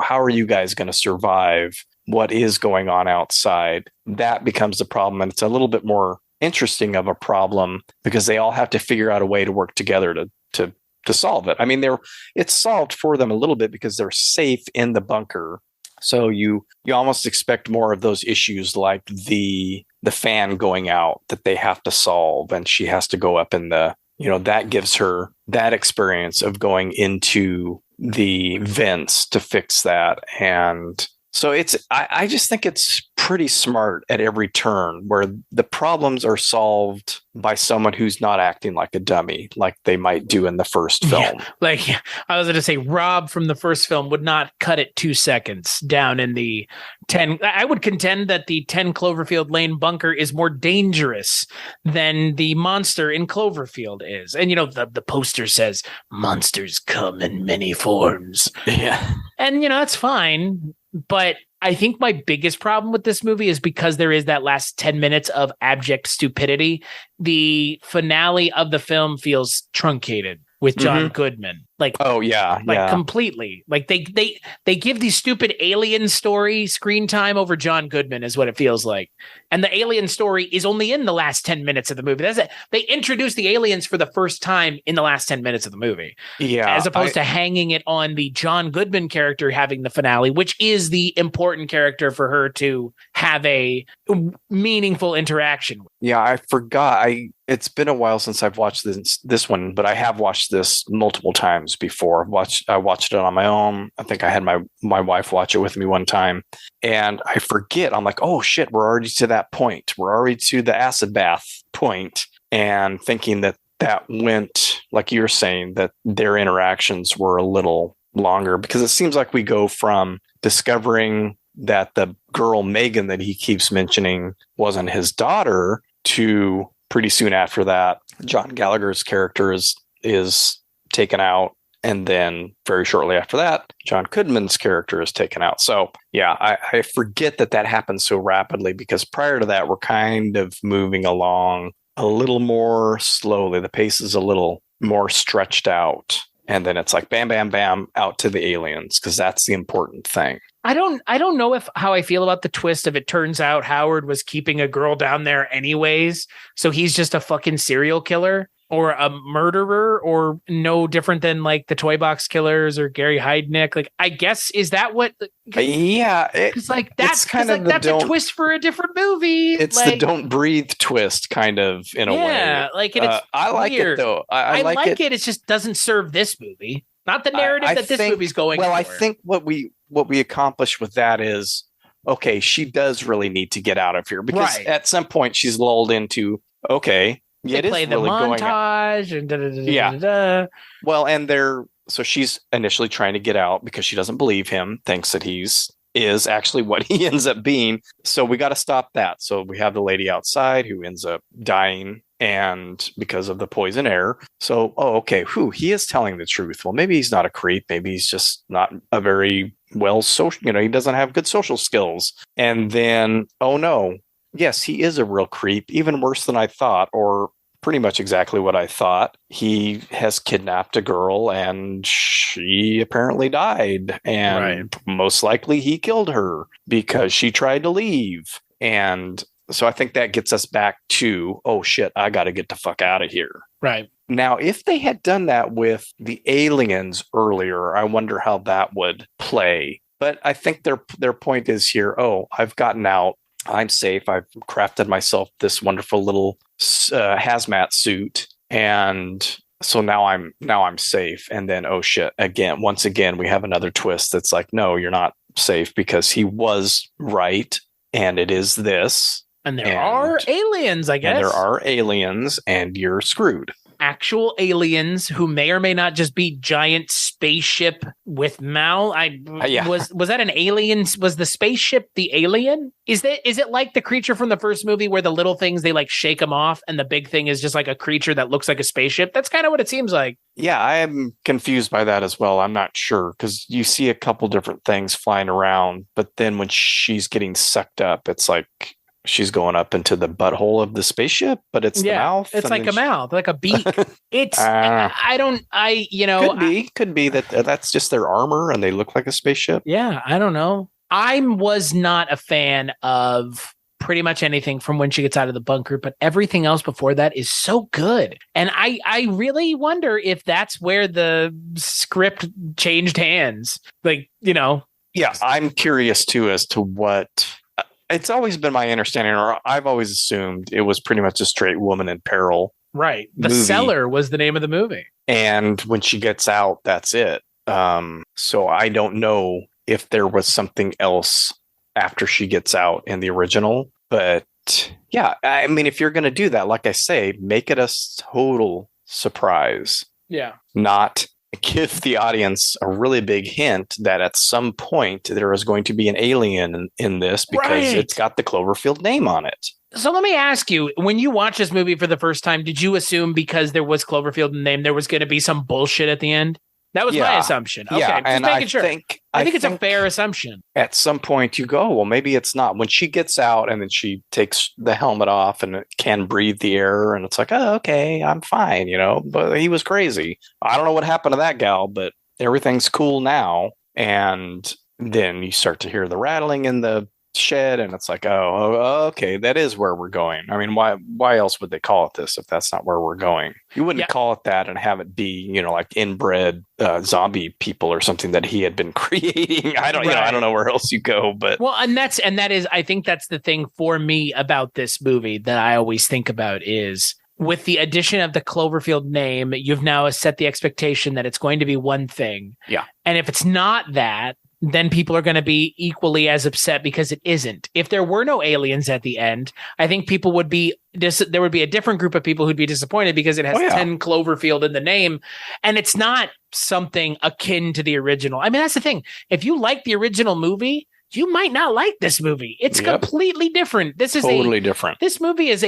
How are you guys gonna survive? What is going on outside? That becomes the problem. And it's a little bit more interesting of a problem because they all have to figure out a way to work together to solve it. I mean, it's solved for them a little bit because they're safe in the bunker. So you almost expect more of those issues, like the fan going out that they have to solve, and she has to go up in that gives her that experience of going into the vents to fix that. And so I just think it's pretty smart at every turn, where the problems are solved by someone who's not acting like a dummy, like they might do in the first film. Yeah, I was going to say, Rob from the first film would not cut it 2 seconds down in the 10. I would contend that the 10 Cloverfield Lane bunker is more dangerous than the monster in Cloverfield is. And, the poster says, monsters come in many forms. Yeah. And, that's fine. But I think my biggest problem with this movie is because there is that last 10 minutes of abject stupidity. The finale of the film feels truncated with John Goodman. Completely. Like they give these stupid alien story screen time over John Goodman is what it feels like. And the alien story is only in the last 10 minutes of the movie. That's it. They introduce the aliens for the first time in the last 10 minutes of the movie. Yeah. As opposed to hanging it on the John Goodman character having the finale, which is the important character for her to have a meaningful interaction with. Yeah, I forgot. It's been a while since I've watched this one, but I have watched this multiple times before. I watched it on my own. I think I had my wife watch it with me one time, and I forget. I'm like, oh shit, we're already to that point. We're already to the acid bath point, and thinking that went, like you're saying, that their interactions were a little longer, because it seems like we go from discovering that the girl Megan that he keeps mentioning wasn't his daughter to pretty soon after that, John Gallagher's character is taken out. And then very shortly after that, John Goodman's character is taken out. So yeah, I forget that happens so rapidly, because prior to that, we're kind of moving along a little more slowly. The pace is a little more stretched out. And then it's like bam, bam, bam, out to the aliens, because that's the important thing. I don't know how I feel about the twist if it turns out Howard was keeping a girl down there anyways, so he's just a fucking serial killer or a murderer, or no different than like the Toy Box Killers or Gary Heidnick. Like, I guess, is that what? Yeah, it's like that's kind of that's a twist for a different movie. It's the don't breathe twist, kind of, in a way. Yeah, like it's I like weird. it though. I like it. It just doesn't serve this movie, not the narrative that this movie's going. Well, for. I think what we accomplish with that is, okay, she does really need to get out of here, because at some point she's lulled into, okay. They play the montage and yeah. Well, and so she's initially trying to get out because she doesn't believe him, thinks that is actually what he ends up being. So we got to stop that. So we have the lady outside who ends up dying, and because of the poison air. So, he is telling the truth. Well, maybe he's not a creep. Maybe he's just not a very well social, he doesn't have good social skills. And then, oh no, yes, he is a real creep, even worse than I thought, or pretty much exactly what I thought. He has kidnapped a girl, and she apparently died. And most likely he killed her because she tried to leave. And so I think that gets us back to, oh shit, I got to get the fuck out of here. Right. Now, if they had done that with the aliens earlier, I wonder how that would play. But I think their point is here, I've gotten out. I'm safe. I've crafted myself this wonderful little hazmat suit, and so now I'm safe. And then, oh shit! Once again, we have another twist that's like, no, you're not safe, because he was right, and it is this. And there are aliens, I guess. And there are aliens, and you're screwed. actual aliens who may or may not just be giant spaceship with mouth. Yeah. Was that an alien? Was the spaceship the alien? Is it like the creature from the first movie where the little things they like shake them off and the big thing is just like a creature that looks like a spaceship? That's kind of what it seems like. Yeah, I am confused by that as well. I'm not sure because you see a couple different things flying around, but then when she's getting sucked up, it's like she's going up into the butthole of the spaceship, but it's the mouth. It's like a mouth, like a beak. It's could be that that's just their armor and they look like a spaceship. Yeah, I don't know. I was not a fan of pretty much anything from when she gets out of the bunker, but everything else before that is so good. And I really wonder if that's where the script changed hands. Like, Yeah, I'm curious too as to what. It's always been my understanding, or I've always assumed it was pretty much a straight woman in peril. Right. The movie. Cellar was the name of the movie. And when she gets out, that's it. So I don't know if there was something else after she gets out in the original. But yeah, I mean, if you're going to do that, like I say, make it a total surprise. Yeah. Not give the audience a really big hint that at some point there is going to be an alien in this because it's got the Cloverfield name on it. So let me ask you, when you watch this movie for the first time, did you assume because there was Cloverfield in the name, there was going to be some bullshit at the end? That was my assumption. Okay, yeah, just making sure. I think it's a fair assumption. At some point you go, well, maybe it's not. When she gets out and then she takes the helmet off and it can breathe the air and it's like, oh, okay, I'm fine, but he was crazy. I don't know what happened to that gal, but everything's cool now. And then you start to hear the rattling in the shed and it's like, oh, okay, that is where we're going. I mean, why else would they call it this if that's not where we're going? You wouldn't call it that and have it be, like inbred zombie people or something that he had been creating. I don't know where else you go, but I think that's the thing for me about this movie that I always think about is with the addition of the Cloverfield name, you've now set the expectation that it's going to be one thing. Yeah. And if it's not that, then people are going to be equally as upset because it isn't. If there were no aliens at the end, I think people would be there would be a different group of people who'd be disappointed because it has 10 Cloverfield in the name and it's not something akin to the original. I mean, that's the thing. If you like the original movie, you might not like this movie. It's completely different. This is totally different. This movie is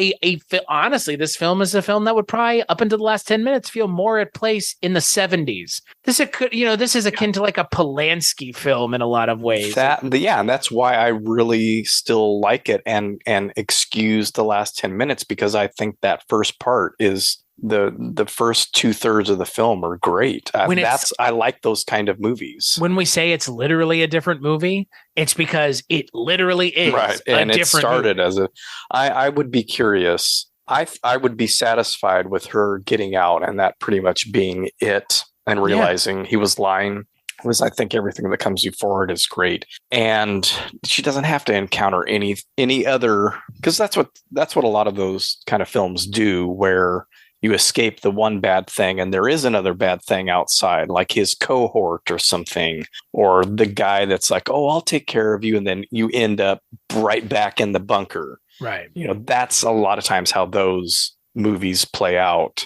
honestly, this film is a film that would probably up until the last 10 minutes feel more at place in the 70s. This is akin to like a Polanski film in a lot of ways. And that's why I really still like it and excuse the last 10 minutes because I think that first part is the first 2/3 of the film are great. I like those kind of movies. When we say it's literally a different movie, it's because it literally is right. And it started movie. I would be curious. I would be satisfied with her getting out and that pretty much being it and realizing he was lying. I think everything that comes before it is great, and she doesn't have to encounter any other because that's what a lot of those kind of films do where you escape the one bad thing and there is another bad thing outside, like his cohort or something, or the guy that's like, oh, I'll take care of you. And then you end up right back in the bunker. Right. That's a lot of times how those movies play out.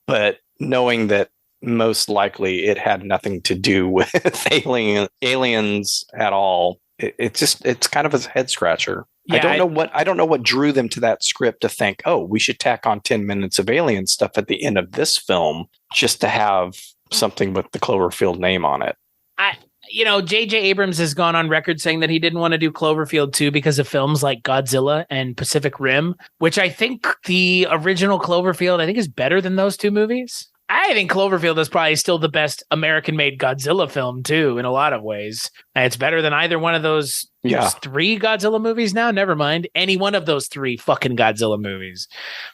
But knowing that most likely it had nothing to do with aliens at all, it's kind of a head scratcher. Yeah, I don't know what drew them to that script to think, oh, we should tack on 10 minutes of alien stuff at the end of this film just to have something with the Cloverfield name on it. J.J. Abrams has gone on record saying that he didn't want to do Cloverfield 2 because of films like Godzilla and Pacific Rim, which I think the original Cloverfield, is better than those two movies. I think Cloverfield is probably still the best American-made Godzilla film, too, in a lot of ways. And it's better than either one of those three Godzilla movies now. Never mind. Any one of those three fucking Godzilla movies.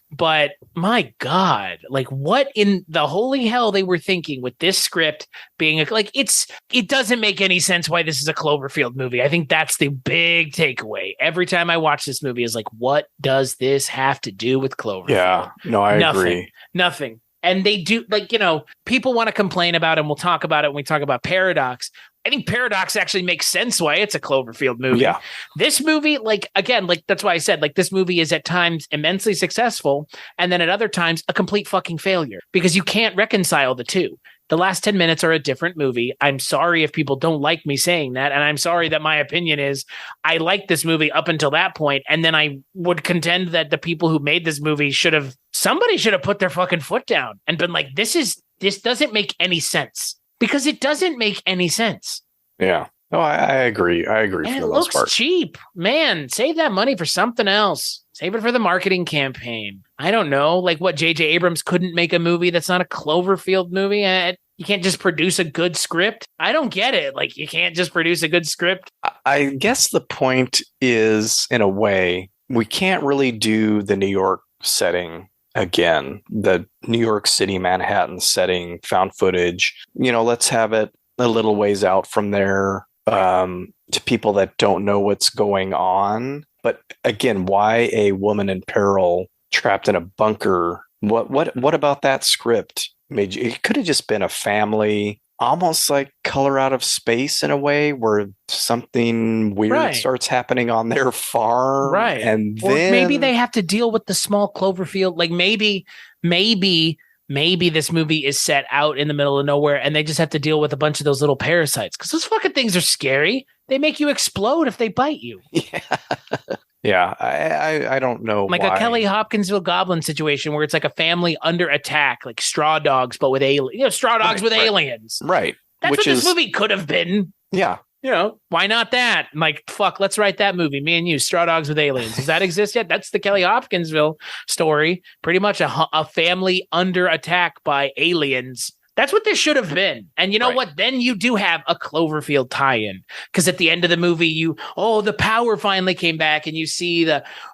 But my God, like what in the holy hell they were thinking with this script being it doesn't make any sense why this is a Cloverfield movie. I think that's the big takeaway. Every time I watch this movie is like, what does this have to do with Cloverfield? Yeah, no, I agree. Nothing. And they do, people want to complain about it, and we'll talk about it when we talk about Paradox. any paradox actually makes sense why it's a Cloverfield movie. Yeah. This movie, like, again, like, that's why I said, like, this movie is at times immensely successful, and then at other times a complete fucking failure, because you can't reconcile the two. The last 10 minutes are a different movie. I'm sorry if people don't like me saying that, and I'm sorry that my opinion is I liked this movie up until that point, and then I would contend that the people who made this movie somebody should have put their fucking foot down and been like, this doesn't make any sense, because it doesn't make any sense. Yeah. No, I agree. I agree. And for it the most looks part. cheap. Man, save that money for something else. Save it for the marketing campaign. I don't know. Like, what, J.J. Abrams couldn't make a movie that's not a Cloverfield movie? You can't just produce a good script? I don't get it. Like, you can't just produce a good script? I guess the point is, in a way, we can't really do the New York setting again. The New York City, Manhattan setting, found footage. Let's have it a little ways out from there, to people that don't know what's going on. But again, why a woman in peril trapped in a bunker? What about that script made you? It could have just been a family, almost like Color Out of Space in a way, where something weird starts happening on their farm, right? And or then maybe they have to deal with the small Cloverfield. Like, maybe this movie is set out in the middle of nowhere, and they just have to deal with a bunch of those little parasites, because those fucking things are scary. They make you explode if they bite you. Yeah, I don't know. Like why. a Kelly Hopkinsville Goblin situation, where it's like a family under attack, like Straw Dogs, but with aliens. Straw Dogs with aliens. Right. That's what this movie could have been. Yeah. Why not that? Like, fuck, let's write that movie. Me and you, Straw Dogs with aliens. Does that exist yet? That's the Kelly Hopkinsville story. Pretty much a family under attack by aliens. That's what this should have been. And you know what? Then you do have a Cloverfield tie-in. Because at the end of the movie, the power finally came back, and you see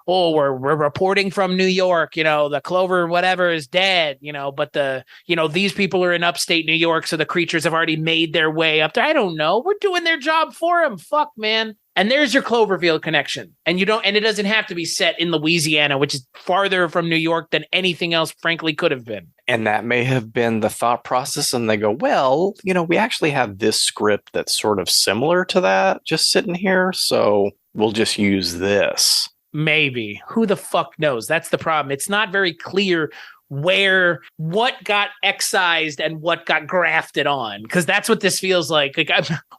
we're reporting from New York, the Clover whatever is dead, but these people are in upstate New York, so the creatures have already made their way up there. I don't know. We're doing their job for them. Fuck, man. And there's your Cloverfield connection. And it doesn't have to be set in Louisiana, which is farther from New York than anything else, frankly, could have been. And that may have been the thought process. And they go, well, we actually have this script that's sort of similar to that just sitting here. So we'll just use this. Maybe. Who the fuck knows? That's the problem. It's not very clear what got excised and what got grafted on, because that's what this feels like.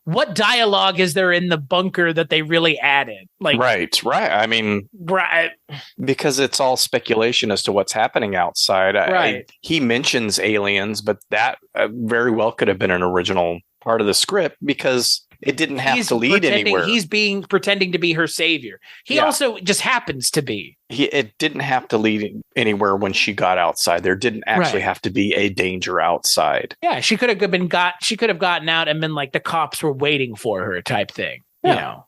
What dialogue is there in the bunker that they really added? Like, right. I mean, because it's all speculation as to what's happening outside. Right. He mentions aliens, but that very well could have been an original part of the script, because it didn't have to lead anywhere. He's pretending to be her savior. He also just happens to be. It didn't have to lead anywhere when she got outside. There didn't actually have to be a danger outside. Yeah, she could have gotten out and been like, the cops were waiting for her type thing. Yeah.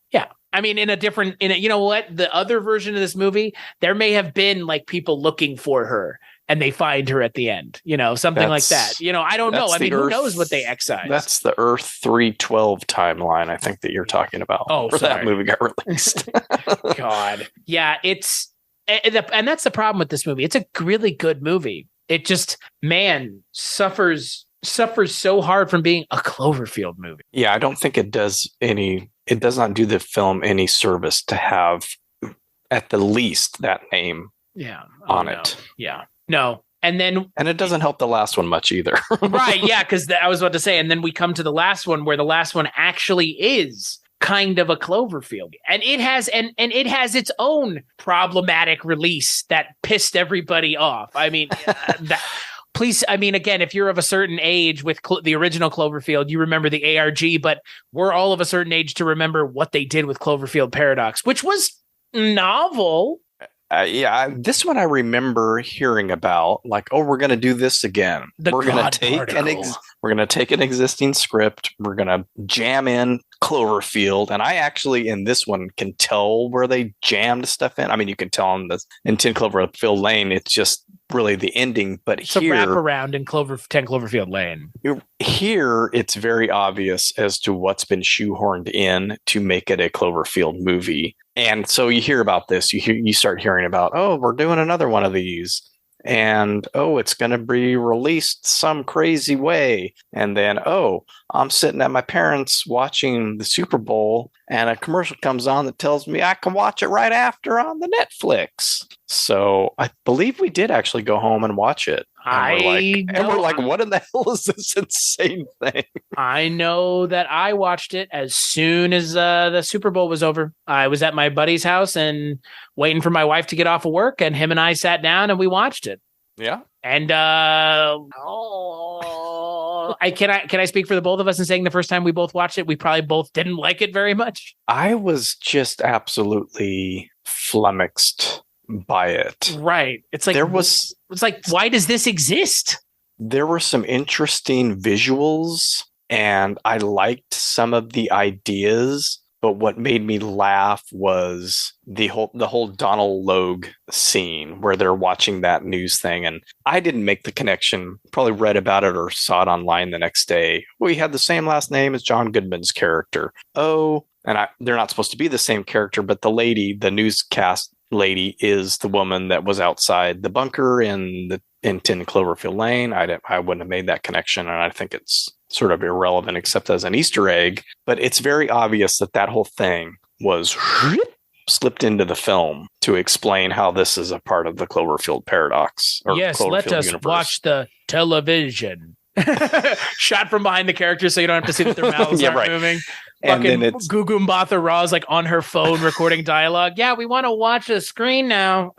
I mean, the other version of this movie, there may have been like people looking for her, and they find her at the end, something like that. I don't know. I mean, who knows what they excised? That's the Earth 312 timeline, I think, that you're talking about. Oh, where that movie got released. God. Yeah, and that's the problem with this movie. It's a really good movie. It just, suffers so hard from being a Cloverfield movie. Yeah, I don't think it does not do the film any service to have at the least that name on it. Yeah. No. And it doesn't help the last one much either. Right. Yeah. Because I was about to say, and then we come to the last one, where the last one actually is kind of a Cloverfield, and it has its own problematic release that pissed everybody off. I mean, please. I mean, again, if you're of a certain age with the original Cloverfield, you remember the ARG, but we're all of a certain age to remember what they did with Cloverfield Paradox, which was novel. This one I remember hearing about, like, we're going to do this again. We're going to take an existing script. We're going to jam in Cloverfield. And I actually, in this one, can tell where they jammed stuff in. I mean, you can tell in 10 Cloverfield Lane, it's just really the ending. But it's here, a wraparound in 10 Cloverfield Lane. Here, it's very obvious as to what's been shoehorned in to make it a Cloverfield movie. And so you hear about this, you start hearing about, we're doing another one of these. and it's going to be released some crazy way. And then, I'm sitting at my parents watching the Super Bowl, and a commercial comes on that tells me I can watch it right after on the Netflix. So I believe we did actually go home and watch it. And we're like, what in the hell is this insane thing? I know that I watched it as soon as the Super Bowl was over. I was at my buddy's house and waiting for my wife to get off of work, and him and I sat down and we watched it. Yeah. And can I speak for the both of us in saying the first time we both watched it, we probably both didn't like it very much. I was just absolutely flummoxed by it. Right. It's like why does this exist? There were some interesting visuals, and I liked some of the ideas, but what made me laugh was the whole Donald Logue scene where they're watching that news thing. And I didn't make the connection, probably read about it or saw it online the next day. We had the same last name as John Goodman's character. They're not supposed to be the same character, but the newscast lady is the woman that was outside the bunker in 10 Cloverfield Lane. I wouldn't have made that connection, and I think it's sort of irrelevant except as an Easter egg. But it's very obvious that whole thing was slipped into the film to explain how this is a part of the Cloverfield paradox. Yes, Cloverfield let us universe. watch the television. Shot from behind the characters so you don't have to see that their mouths aren't moving. And fucking then it's Gugu Raw is like on her phone recording dialogue. Yeah, we want to watch the screen now.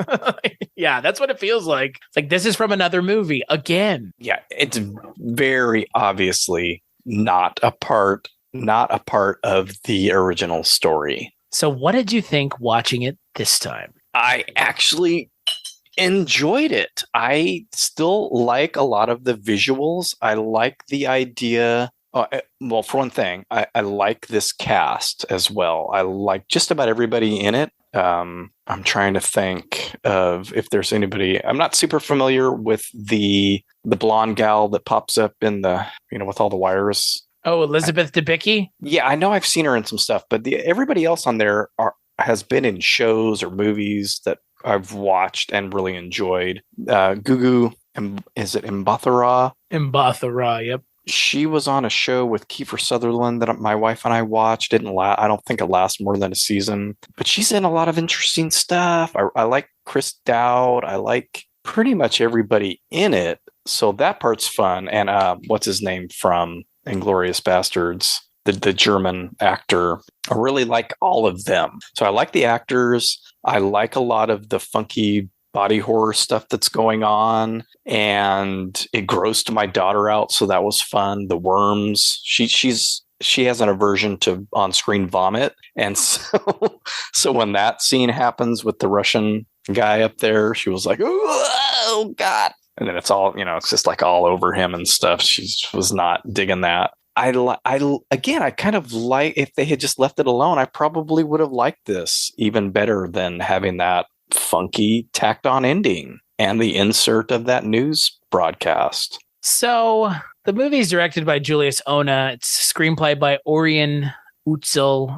Yeah, that's what it feels like. It's like this is from another movie again. Yeah, it's very obviously not a part of the original story. So what did you think watching it this time? I actually enjoyed it. I still like a lot of the visuals. I like the idea. Well, for one thing, I like this cast as well. I like just about everybody in it. I'm trying to think of if there's anybody. I'm not super familiar with the blonde gal that pops up in the, with all the wires. Oh, Elizabeth Debicki? Yeah, I know I've seen her in some stuff, but everybody else on there has been in shows or movies that I've watched and really enjoyed. Gugu, is it Mbatha-Raw? Mbatha-Raw, yep. She was on a show with Kiefer Sutherland that my wife and I watched. I don't think it lasts more than a season, but she's in a lot of interesting stuff. I like Chris Dowd. I like pretty much everybody in it. So that part's fun. And what's his name from Inglourious Bastards? The German actor. I really like all of them. So I like the actors. I like a lot of the funky body horror stuff that's going on, and it grossed my daughter out, so that was fun. The worms, she has an aversion to on-screen vomit, and so when that scene happens with the Russian guy up there, she was like, oh god, and then it's all, it's just like all over him and stuff. She was not digging that. I kind of like, if they had just left it alone, I probably would have liked this even better than having that funky tacked on ending and the insert of that news broadcast. So the movie is directed by Julius Onah. It's screenplay by Oren Uzel.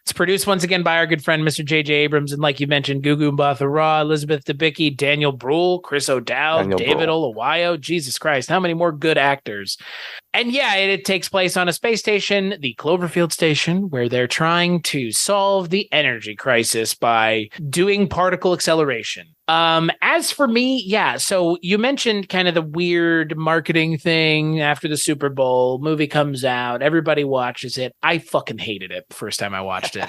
It's produced once again by our good friend Mr. J.J. Abrams, and like you mentioned, Gugu Mbatha-Raw, Elizabeth Debicki, Daniel Bruhl, Chris O'Dowd, David Olawayo. Jesus Christ, how many more good actors? And yeah, it takes place on a space station, the Cloverfield station, where they're trying to solve the energy crisis by doing particle acceleration. As for me, yeah, so you mentioned kind of the weird marketing thing after the Super Bowl. Movie comes out, everybody watches it. I fucking hated it the first time I watched it.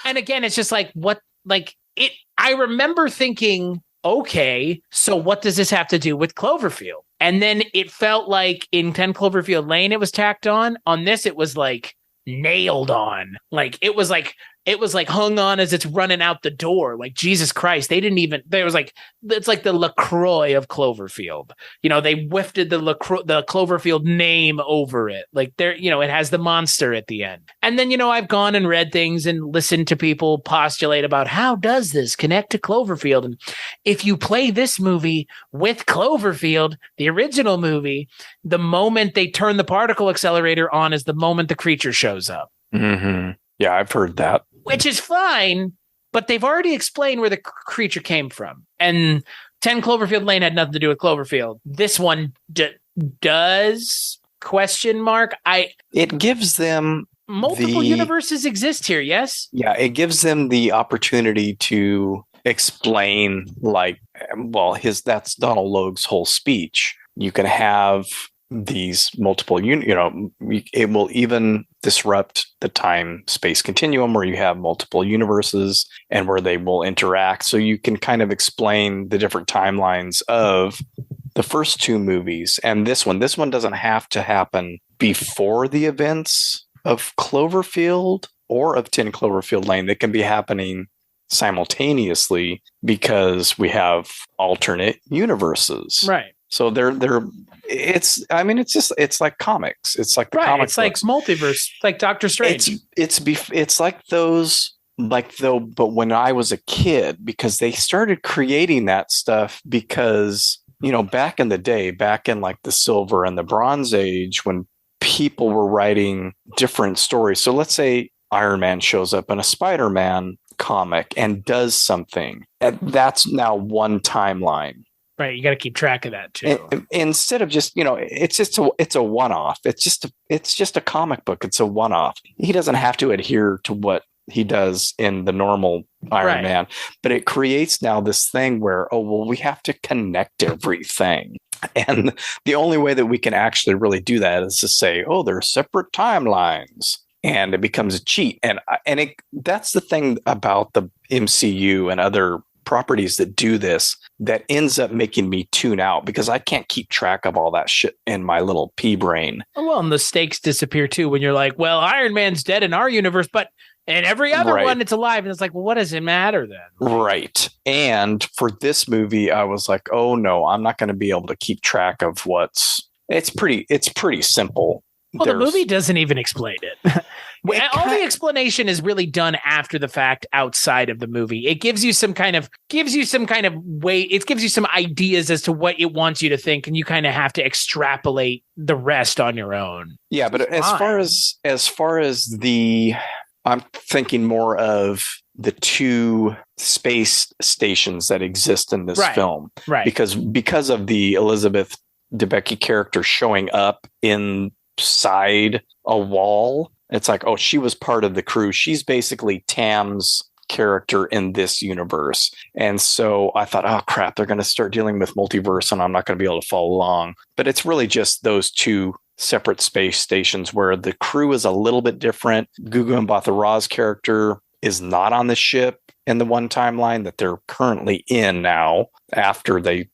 And again, it's just like, I remember thinking, okay, so what does this have to do with Cloverfield? And then it felt like in 10 Cloverfield Lane, it was tacked on. On this, it was like nailed on. Like it was like hung on as it's running out the door. Like, Jesus Christ, it's like the LaCroix of Cloverfield. They whiffed the Cloverfield name over it. Like it has the monster at the end. And then, I've gone and read things and listened to people postulate about how does this connect to Cloverfield? And if you play this movie with Cloverfield, the original movie, the moment they turn the particle accelerator on is the moment the creature shows up. Mm-hmm. Yeah, I've heard that. Which is fine, but they've already explained where the creature came from. And 10 Cloverfield Lane had nothing to do with Cloverfield. This one does, question mark. It gives them multiple universes exist here, yes? Yeah, it gives them the opportunity to explain, like, well, that's Donald Logue's whole speech. You can have these multiple, it will even disrupt the time-space continuum where you have multiple universes and where they will interact. So you can kind of explain the different timelines of the first two movies and this one. This one doesn't have to happen before the events of Cloverfield or of 10 Cloverfield Lane. They can be happening simultaneously because we have alternate universes. Right. So it's like comics. It's like the comic It's books. like multiverse, like Doctor Strange. It's like those, but when I was a kid, because they started creating that stuff because, back in the day, back in like the Silver and the Bronze Age, when people were writing different stories. So let's say Iron Man shows up in a Spider-Man comic and does something. And that's now one timeline. Right, you got to keep track of that too. Instead of just, it's a one-off. It's just a comic book. It's a one-off. He doesn't have to adhere to what he does in the normal Iron Man, but it creates now this thing where, we have to connect everything. And the only way that we can actually really do that is to say, they're separate timelines. And it becomes a cheat. And that's the thing about the MCU and other properties that do this that ends up making me tune out because I can't keep track of all that shit in my little pea brain. Well, and the stakes disappear too when you're like, well, Iron Man's dead in our universe, but in every other one it's alive. And it's like, well, what does it matter then? Right. And for this movie, I was like, oh no, I'm not going to be able to keep track of it's pretty simple. Well, the movie doesn't even explain it. All the explanation is really done after the fact outside of the movie. It gives you some kind of way. It gives you some ideas as to what it wants you to think, and you kind of have to extrapolate the rest on your own. Yeah, but as far as the, I'm thinking more of the two space stations that exist in this film, right? Because of the Elizabeth Debicki character showing up inside a wall. It's like, she was part of the crew. She's basically Tam's character in this universe. And so I thought, oh crap, they're going to start dealing with multiverse and I'm not going to be able to follow along. But it's really just those two separate space stations where the crew is a little bit different. Gugu Mbatha-Raw's character is not on the ship in the one timeline that they're currently in now after they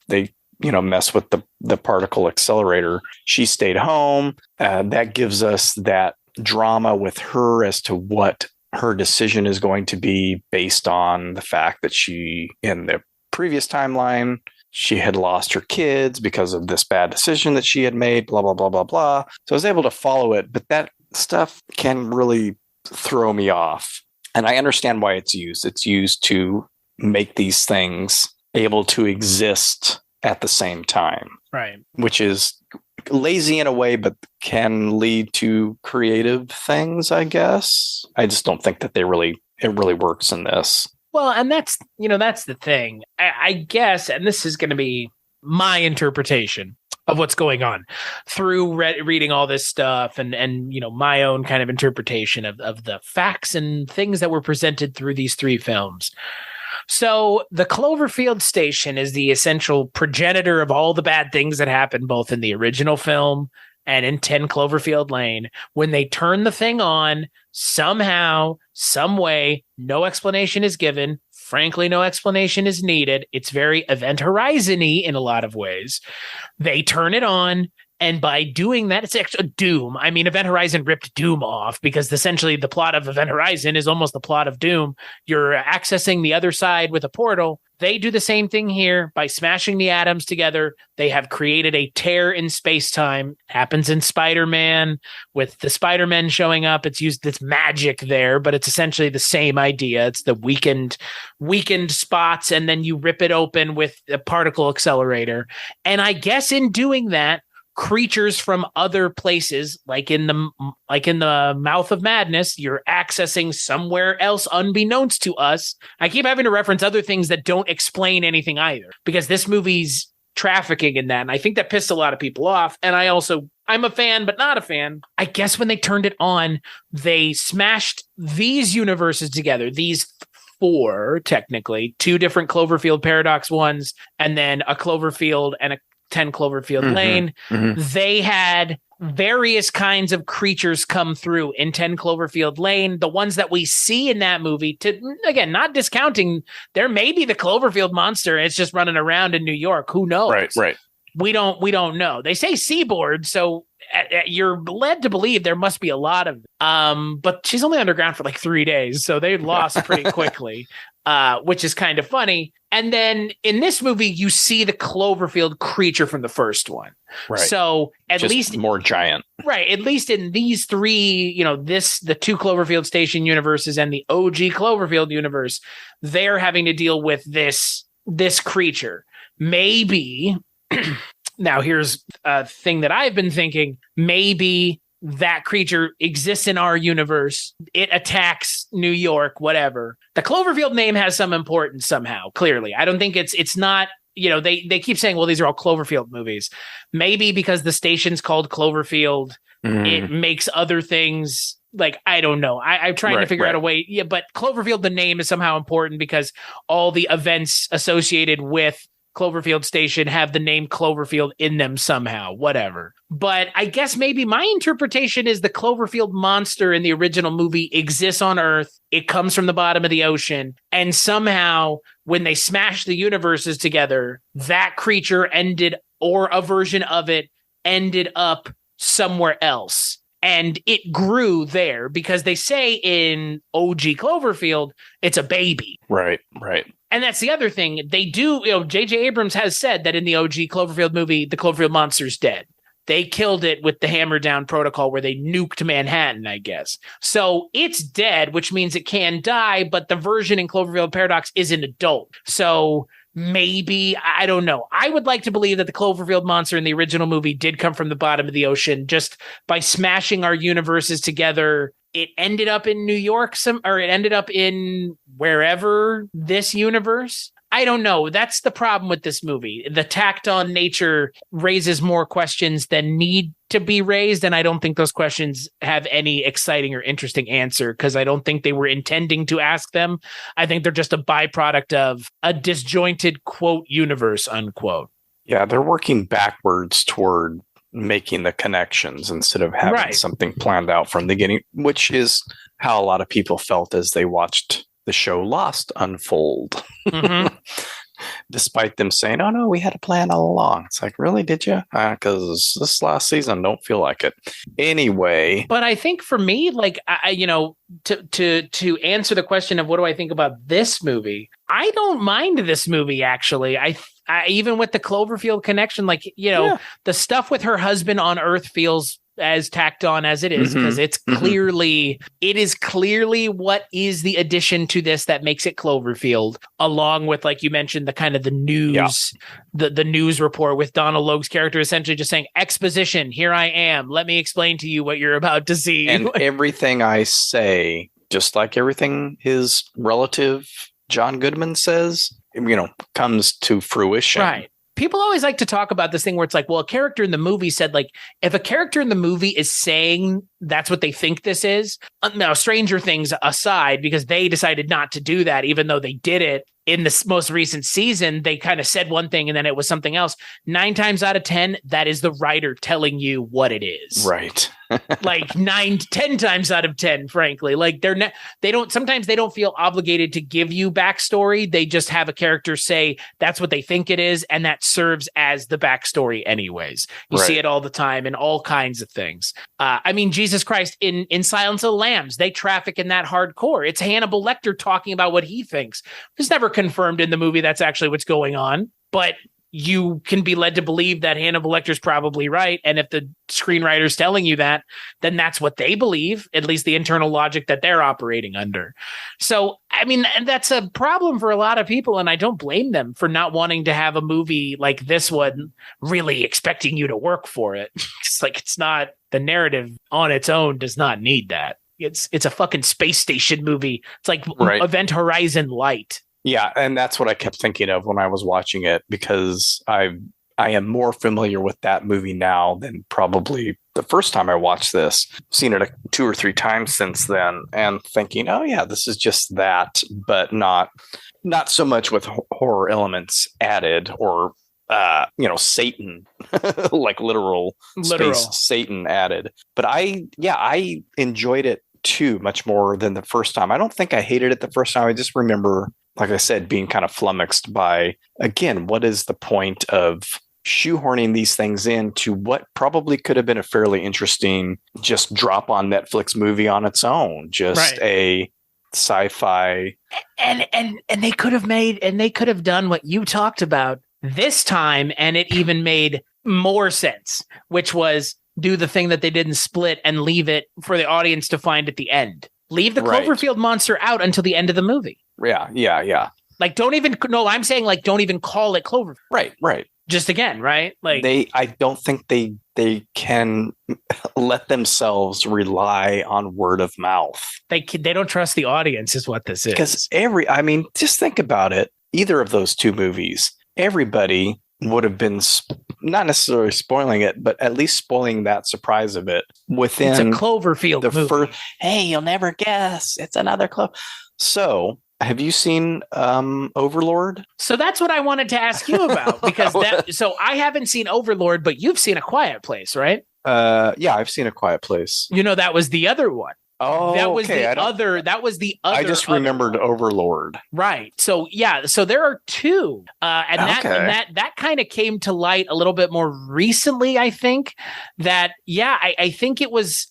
mess with the particle accelerator. She stayed home. That gives us that drama with her as to what her decision is going to be based on the fact that she, in the previous timeline, she had lost her kids because of this bad decision that she had made, blah, blah, blah, blah, blah. So I was able to follow it, but that stuff can really throw me off. And I understand why it's used. It's used to make these things able to exist at the same time. Right. Which is lazy in a way, but can lead to creative things, I guess. I just don't think that it really works in this. Well, and that's the thing. I guess, and this is going to be my interpretation of what's going on through reading all this stuff and my own kind of interpretation of the facts and things that were presented through these three films. So the Cloverfield station is the essential progenitor of all the bad things that happened both in the original film and in 10 Cloverfield Lane. When they turn the thing on, somehow, some way, no explanation is given. Frankly, no explanation is needed. It's very Event Horizon-y in a lot of ways. They turn it on. And by doing that, it's actually Doom. I mean, Event Horizon ripped Doom off because essentially the plot of Event Horizon is almost the plot of Doom. You're accessing the other side with a portal. They do the same thing here by smashing the atoms together. They have created a tear in space-time. Happens in Spider-Man with the Spider-Man showing up. It's used this magic there, but it's essentially the same idea. It's the weakened spots, and then you rip it open with a particle accelerator. And I guess in doing that, creatures from other places, like in the Mouth of Madness, you're accessing somewhere else unbeknownst to us. I keep having to reference other things that don't explain anything either, because this movie's trafficking in that, and I think that pissed a lot of people off. And I'm a fan, but not a fan. I guess when they turned it on, they smashed these universes together, these 4 technically, 2 different Cloverfield Paradox ones, and then a Cloverfield and a 10 Cloverfield Lane. They had various kinds of creatures come through in 10 Cloverfield Lane. The ones that we see in that movie, to again, not discounting, there may be the Cloverfield monster. It's just running around in New York. Who knows? Right. We don't know. They say seaboard, so you're led to believe there must be a lot of them. But she's only underground for like 3 days, so they lost pretty quickly, which is kind of funny. And then in this movie, you see the Cloverfield creature from the first one. Right. So at Just least more giant. Right. At least in these 3, the 2 Cloverfield Station universes and the OG Cloverfield universe, they're having to deal with this creature. Maybe now here's a thing that I've been thinking. Maybe that creature exists in our universe. It attacks New York, whatever. The Cloverfield name has some importance somehow, clearly. I don't think it's not, they keep saying, well, these are all Cloverfield movies. Maybe because the station's called Cloverfield, it makes other things, like, I don't know. I'm trying to figure out a way. Yeah, but Cloverfield, the name, is somehow important because all the events associated with Cloverfield Station have the name Cloverfield in them somehow, whatever. But I guess maybe my interpretation is the Cloverfield monster in the original movie exists on Earth. It comes from the bottom of the ocean. And somehow when they smash the universes together, that creature or a version of it ended up somewhere else. And it grew there because they say in OG Cloverfield, it's a baby. Right. And that's the other thing. They do, J.J. Abrams has said that in the OG Cloverfield movie, the Cloverfield monster's dead. They killed it with the Hammer Down protocol where they nuked Manhattan, I guess. So it's dead, which means it can die, but the version in Cloverfield Paradox is an adult. So maybe, I don't know. I would like to believe that the Cloverfield monster in the original movie did come from the bottom of the ocean. Just by smashing our universes together, it ended up in New York, or it ended up in wherever this universe. I don't know. That's the problem with this movie. The tacked on nature raises more questions than need to be raised. And I don't think those questions have any exciting or interesting answer because I don't think they were intending to ask them. I think they're just a byproduct of a disjointed, quote, universe, unquote. Yeah, they're working backwards toward making the connections instead of having something planned out from the beginning, which is how a lot of people felt as they watched the show Lost unfold. Despite them saying, oh no, we had a plan all along. It's like, really, did you? Because this last season don't feel like it. Anyway. But I think for me, like, to answer the question of what do I think about this movie, I don't mind this movie, actually. I even with the Cloverfield connection, like, the stuff with her husband on Earth feels as tacked on as it is because it is clearly what is the addition to this that makes it Cloverfield, along with, like you mentioned, the kind of the news, the news report with Donald Logue's character essentially just saying, exposition, here I am, let me explain to you what you're about to see. And everything I say, just like everything his relative John Goodman says, comes to fruition. Right. People always like to talk about this thing where it's like, well, a character in the movie said, like, if a character in the movie is saying that's what they think this is, now Stranger Things aside, because they decided not to do that, even though they did it in this most recent season, they kind of said one thing and then it was something else. 9 times out of 10, that is the writer telling you what it is. Right. Like 10 times out of 10, frankly, like sometimes they don't feel obligated to give you backstory. They just have a character say that's what they think it is. And that serves as the backstory anyways. You see it all the time in all kinds of things. I mean, Jesus Christ, in Silence of the Lambs, they traffic in that hardcore. It's Hannibal Lecter talking about what he thinks. It's never confirmed in the movie that's actually what's going on, but you can be led to believe that Hannibal Lecter's probably right. And if the screenwriter's telling you that, then that's what they believe, at least the internal logic that they're operating under. So, I mean, and that's a problem for a lot of people. And I don't blame them for not wanting to have a movie like this one really expecting you to work for it. It's like, it's not, the narrative on its own does not need that. It's a fucking space station movie. It's like Event Horizon Light. Yeah, and that's what I kept thinking of when I was watching it, because I am more familiar with that movie now than probably the first time I watched this. I've seen it 2 or 3 times since then, and thinking, oh yeah, this is just that, but not so much with horror elements added, or Satan, like literal space Satan added. But I enjoyed it too, much more than the first time. I don't think I hated it the first time. I just remember, like I said, being kind of flummoxed by, again, what is the point of shoehorning these things into what probably could have been a fairly interesting just drop on Netflix movie on its own, just a sci-fi. And they could have done what you talked about this time, and it even made more sense, which was do the thing that they did in Split and leave it for the audience to find at the end. Leave the Cloverfield monster out until the end of the movie. Yeah. Like, don't even call it Cloverfield. Right. Just again, right? Like, I don't think they can let themselves rely on word of mouth. They don't trust the audience, is what this is. Because just think about it. Either of those two movies, everybody would have been not necessarily spoiling it, but at least spoiling that surprise of it within it's a Cloverfield movie. First, hey, you'll never guess. It's another So, have you seen Overlord? So that's what I wanted to ask you about, because so I haven't seen Overlord, but you've seen A Quiet Place, right? Yeah, I've seen A Quiet Place. That was the other one. Oh, that was the other. That was the other. I just remembered Overlord. Right. So yeah. So there are two, and that kind of came to light a little bit more recently. I think that I think it was.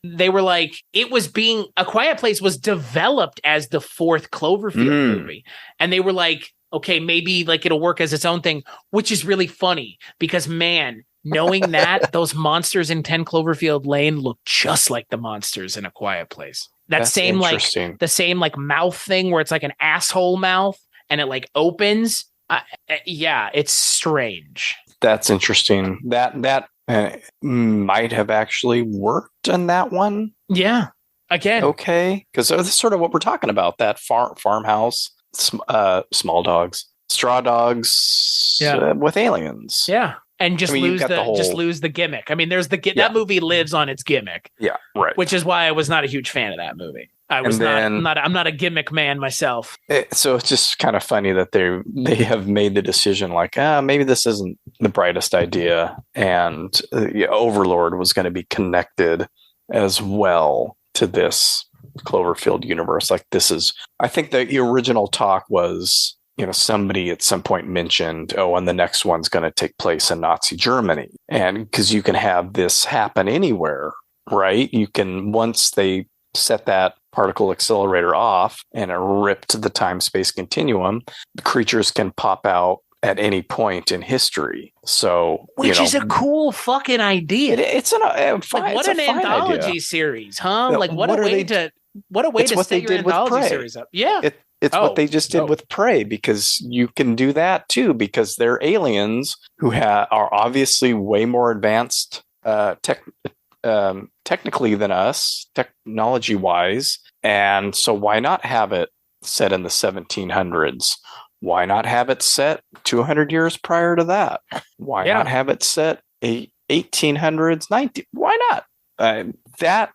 They were like, it was being A Quiet Place was developed as the 4th Cloverfield movie, and they were like, okay, maybe like it'll work as its own thing, which is really funny because man. Knowing that those monsters in 10 Cloverfield Lane look just like the monsters in A Quiet Place. That's same the same mouth thing where it's like an asshole mouth and it like opens. It's strange. That's interesting. That might have actually worked in that one. Yeah. Again. Okay. Because that's sort of what we're talking about. That farmhouse, small dogs, straw dogs with aliens. Yeah. And just lose the gimmick. I mean, there's that movie lives on its gimmick. Yeah, right. Which is why I was not a huge fan of that movie. I'm not a gimmick man myself. So it's just kind of funny that they have made the decision like, maybe this isn't the brightest idea, and Overlord was going to be connected as well to this Cloverfield universe. Like this is, I think the original talk was. Somebody at some point mentioned, and the next one's going to take place in Nazi Germany. And because you can have this happen anywhere, right? You can, once they set that particle accelerator off and it ripped the time-space continuum, the creatures can pop out at any point in history. So, which is a cool fucking idea. It's an anthology series, huh? What a way to set your anthology series up. Yeah. It's what they just did with Prey, because you can do that too, because they're aliens who are obviously way more advanced technically than us, technology-wise. And so why not have it set in the 1700s? Why not have it set 200 years prior to that? Why not have it set 1800s, 19? Why not? That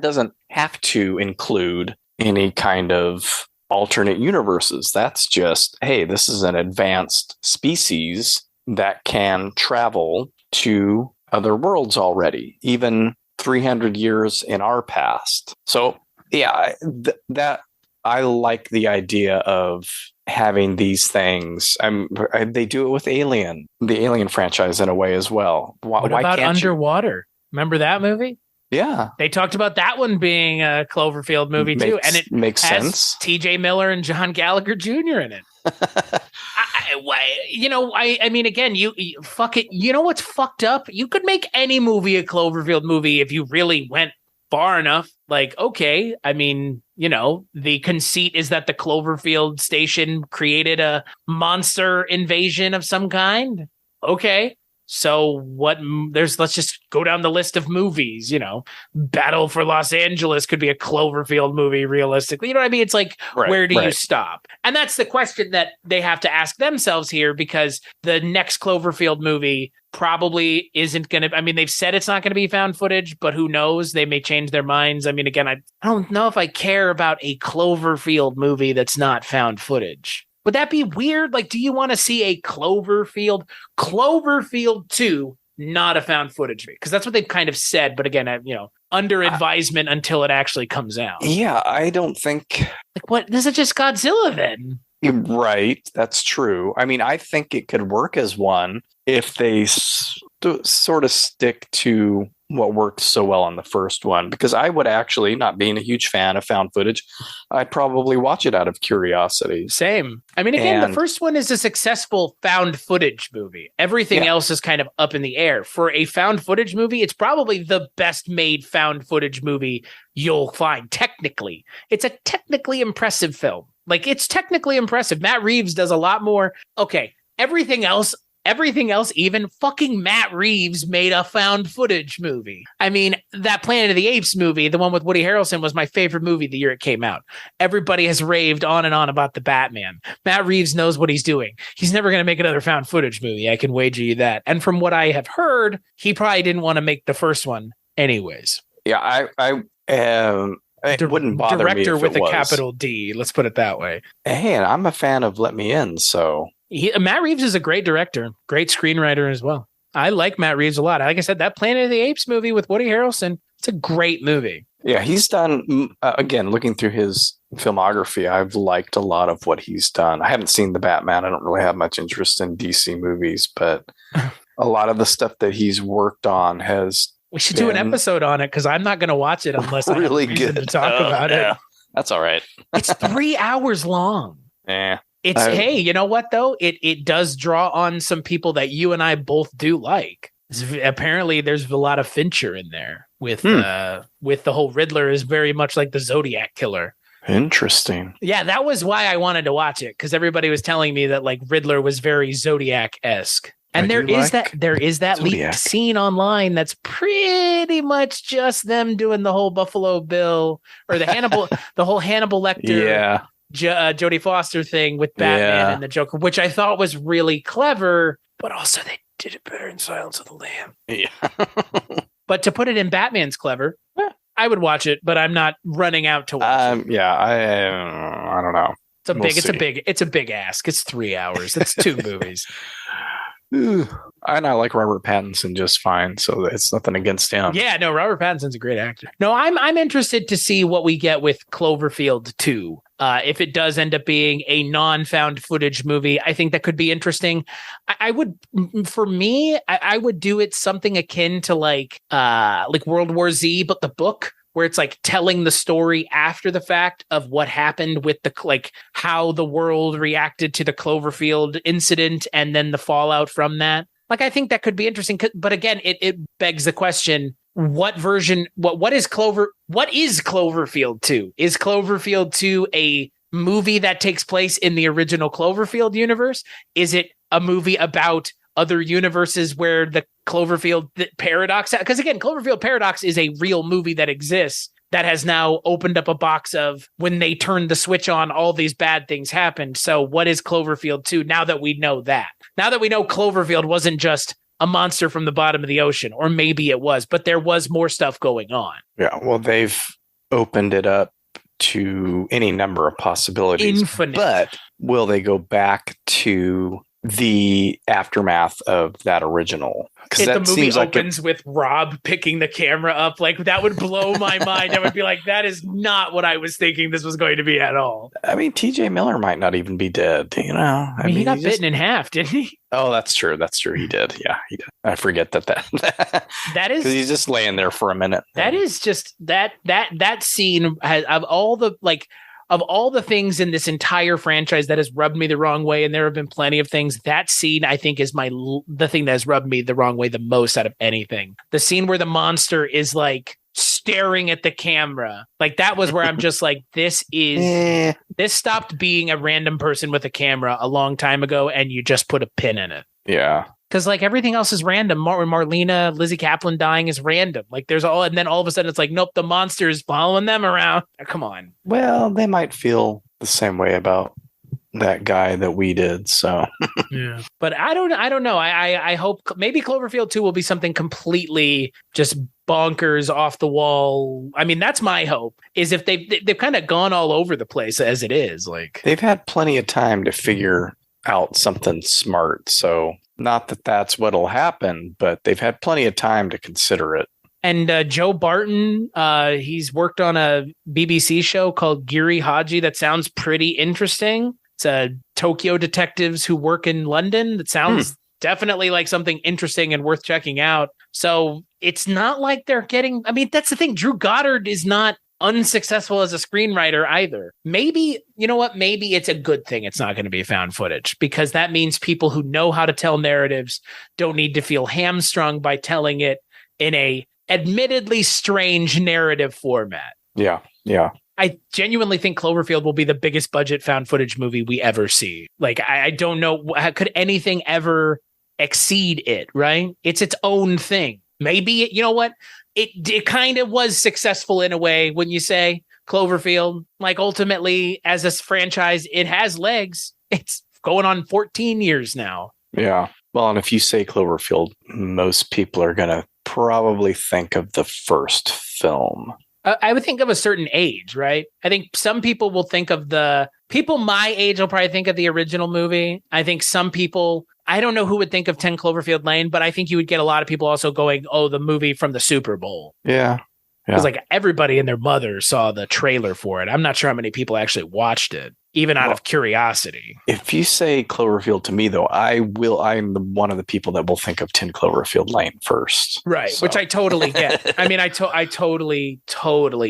doesn't have to include any kind of alternate universes. That's just, hey, this is an advanced species that can travel to other worlds already, even 300 years in our past. So yeah, that I like the idea of having these things. They do it with the Alien franchise in a way as well. What about Underwater? Remember that movie? Yeah. They talked about that one being a Cloverfield movie too. And it makes has sense. TJ Miller and John Gallagher Jr. in it. I mean, again, you fuck it. You know what's fucked up? You could make any movie a Cloverfield movie if you really went far enough. Like, okay, I mean, the conceit is that the Cloverfield station created a monster invasion of some kind. Okay. So let's just go down the list of movies, Battle for Los Angeles could be a Cloverfield movie realistically. You know what I mean? It's like, where do you stop? And that's the question that they have to ask themselves here, because the next Cloverfield movie probably isn't going to, I mean, they've said it's not going to be found footage, but who knows? They may change their minds. I mean, again, I don't know if I care about a Cloverfield movie that's not found footage. Would that be weird? Like, do you want to see a Cloverfield 2, not a found footage movie? Because that's what they've kind of said. But again, under advisement until it actually comes out. Yeah, I don't think. Like, what? This is just Godzilla then. Right. That's true. I mean, I think it could work as one if they sort of stick to what worked so well on the first one, because I would actually, not being a huge fan of found footage, I'd probably watch it out of curiosity. Same. I mean, again, the first one is a successful found footage movie. Everything else is kind of up in the air. For a found footage movie, it's probably the best made found footage movie you'll find. Technically, it's a technically impressive film. Like, it's technically impressive. Matt Reeves does a lot more. Okay, everything else, even fucking Matt Reeves made a found footage movie. I mean, that Planet of the Apes movie, the one with Woody Harrelson, was my favorite movie the year it came out. Everybody has raved on and on about the Batman. Matt Reeves knows what he's doing. He's never going to make another found footage movie. I can wager you that. And from what I have heard, he probably didn't want to make the first one anyways. Yeah, it wouldn't bother me if Director with it a was. capital D. Let's put it that way. Hey, and I'm a fan of Let Me In, so... Matt Reeves is a great director, great screenwriter as well. I like Matt Reeves a lot. Like I said, that Planet of the Apes movie with Woody Harrelson, it's a great movie. Yeah, he's done, again, looking through his filmography, I've liked a lot of what he's done. I haven't seen The Batman. I don't really have much interest in DC movies, but a lot of the stuff that he's worked on has... We should do an episode on it, because I'm not going to watch it unless really I have reason good to talk about it. That's all right. It's 3 hours long. Yeah. Hey, you know what though? It does draw on some people that you and I both do like. Apparently, there's a lot of Fincher in there with the whole Riddler is very much like the Zodiac killer. Interesting. Yeah, that was why I wanted to watch it, because everybody was telling me that like Riddler was very Zodiac-esque. And there is that leaked scene online that's pretty much just them doing the whole Buffalo Bill or the whole Hannibal Lecter, Jodie Foster thing with Batman and the Joker, which I thought was really clever, but also they did it better in Silence of the Lamb. Yeah. But to put it in Batman's clever, I would watch it, but I'm not running out to watch it. Yeah, I don't know. It's a big ask. It's 3 hours. It's 2 movies. And I like Robert Pattinson just fine, so it's nothing against him. Yeah, no, Robert Pattinson's a great actor. No, I'm interested to see what we get with Cloverfield 2. If it does end up being a non-found footage movie, I think that could be interesting. I would do it something akin to like World War Z, but the book, where it's like telling the story after the fact of what happened with how the world reacted to the Cloverfield incident and then the fallout from that. Like, I think that could be interesting. But again, it begs the question, what is Cloverfield 2? Is Cloverfield 2 a movie that takes place in the original Cloverfield universe? Is it a movie about other universes where the Cloverfield paradox, because again, Cloverfield Paradox is a real movie that exists that has now opened up a box of when they turned the switch on, all these bad things happened. So what is Cloverfield 2 now that we know that? Now that we know Cloverfield wasn't just a monster from the bottom of the ocean, or maybe it was, but there was more stuff going on. Yeah, well, they've opened it up to any number of possibilities. Infinite. But will they go back to the aftermath of that original? If the movie opens with Rob picking the camera up, like, that would blow my mind. I would be like, that is not what I was thinking this was going to be at all. I mean, TJ Miller might not even be dead, you know? I mean, he got bitten in half, didn't he? Oh, that's true. That's true. He did. Yeah, he did. I forget that that is, because he's just laying there for a minute. That is just that scene has, of all the, like, of all the things in this entire franchise that has rubbed me the wrong way, and there have been plenty of things, that scene I think is the thing that has rubbed me the wrong way the most out of anything. The scene where the monster is like staring at the camera. Like that was where I'm just like, this stopped being a random person with a camera a long time ago, and you just put a pin in it. Yeah. Because like everything else is random. Marlena, Lizzie Kaplan dying is random. Like there's and then all of a sudden it's like, nope, the monster is following them around. Come on. Well, they might feel the same way about that guy that we did. So yeah, but I don't know. I hope maybe Cloverfield 2 will be something completely just bonkers, off the wall. I mean, that's my hope. Is if they've kind of gone all over the place as it is. Like they've had plenty of time to figure out something smart. So not that that's what'll happen, but they've had plenty of time to consider it. And Joe Barton, he's worked on a BBC show called Giri Haji that sounds pretty interesting. It's Tokyo detectives who work in London. That sounds definitely like something interesting and worth checking out. So it's not like they're getting... I mean, that's the thing. Drew Goddard is not unsuccessful as a screenwriter either. Maybe, you know what? Maybe it's a good thing it's not going to be found footage, because that means people who know how to tell narratives don't need to feel hamstrung by telling it in a admittedly strange narrative format. Yeah. Yeah. I genuinely think Cloverfield will be the biggest budget found footage movie we ever see. Like, I don't know, could anything ever exceed it, right? It's its own thing. Maybe, you know what? It kind of was successful in a way when you say Cloverfield. Like, ultimately, as a franchise, it has legs. It's going on 14 years now. Yeah. Well, and if you say Cloverfield, most people are going to probably think of the first film. I would think of a certain age, right? I think some people will think of people my age will probably think of the original movie. I think some people, I don't know who would think of 10 Cloverfield Lane, but I think you would get a lot of people also going, oh, the movie from the Super Bowl. Yeah. Because like everybody and their mother saw the trailer for it. I'm not sure how many people actually watched it, even out of curiosity. If you say Cloverfield to me, though, I'm one of the people that will think of 10 Cloverfield Lane first. Right. So. Which I totally get. I mean, I totally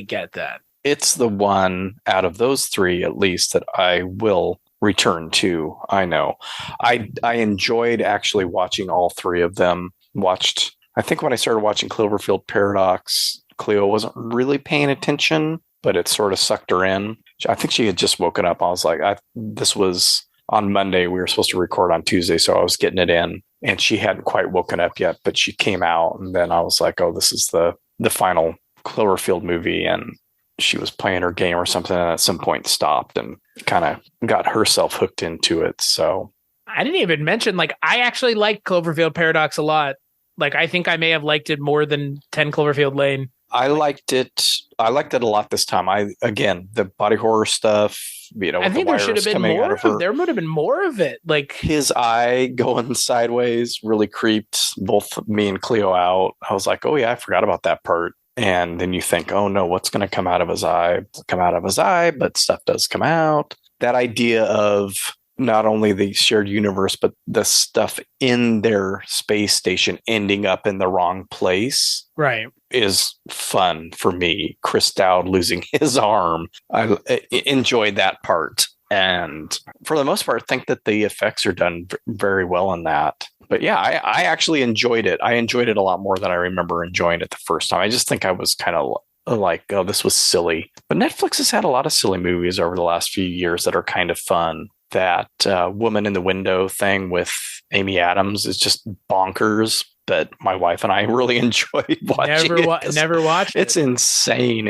get that. It's the one out of those three, at least, that I will return to. I know. I enjoyed actually watching all three of them. I think when I started watching Cloverfield Paradox, Cleo wasn't really paying attention, but it sort of sucked her in. I think she had just woken up. I was like, this was on Monday. We were supposed to record on Tuesday, so I was getting it in, and she hadn't quite woken up yet, but she came out, and then I was like, oh, this is the final Cloverfield movie, and she was playing her game or something, and at some point stopped and kind of got herself hooked into it. So I didn't even mention, like, I actually like Cloverfield Paradox a lot. Like, I think I may have liked it more than 10 Cloverfield Lane. I liked it a lot this time. The body horror stuff, I think there should have been more. There would have been more of it. Like his eye going sideways really creeped both me and Cleo out. I was like, oh yeah, I forgot about that part. And then you think, oh no, what's going to come out of his eye? Come out of his eye, but stuff does come out. That idea of not only the shared universe, but the stuff in their space station ending up in the wrong place. Right. Is fun for me. Chris Dowd losing his arm. I enjoyed that part. And for the most part, I think that the effects are done very well in that. But yeah, I actually enjoyed it. I enjoyed it a lot more than I remember enjoying it the first time. I just think I was kind of like, oh, this was silly. But Netflix has had a lot of silly movies over the last few years that are kind of fun. That Woman in the Window thing with Amy Adams is just bonkers, but my wife and I really enjoyed watching it. Never watched it. It's insane.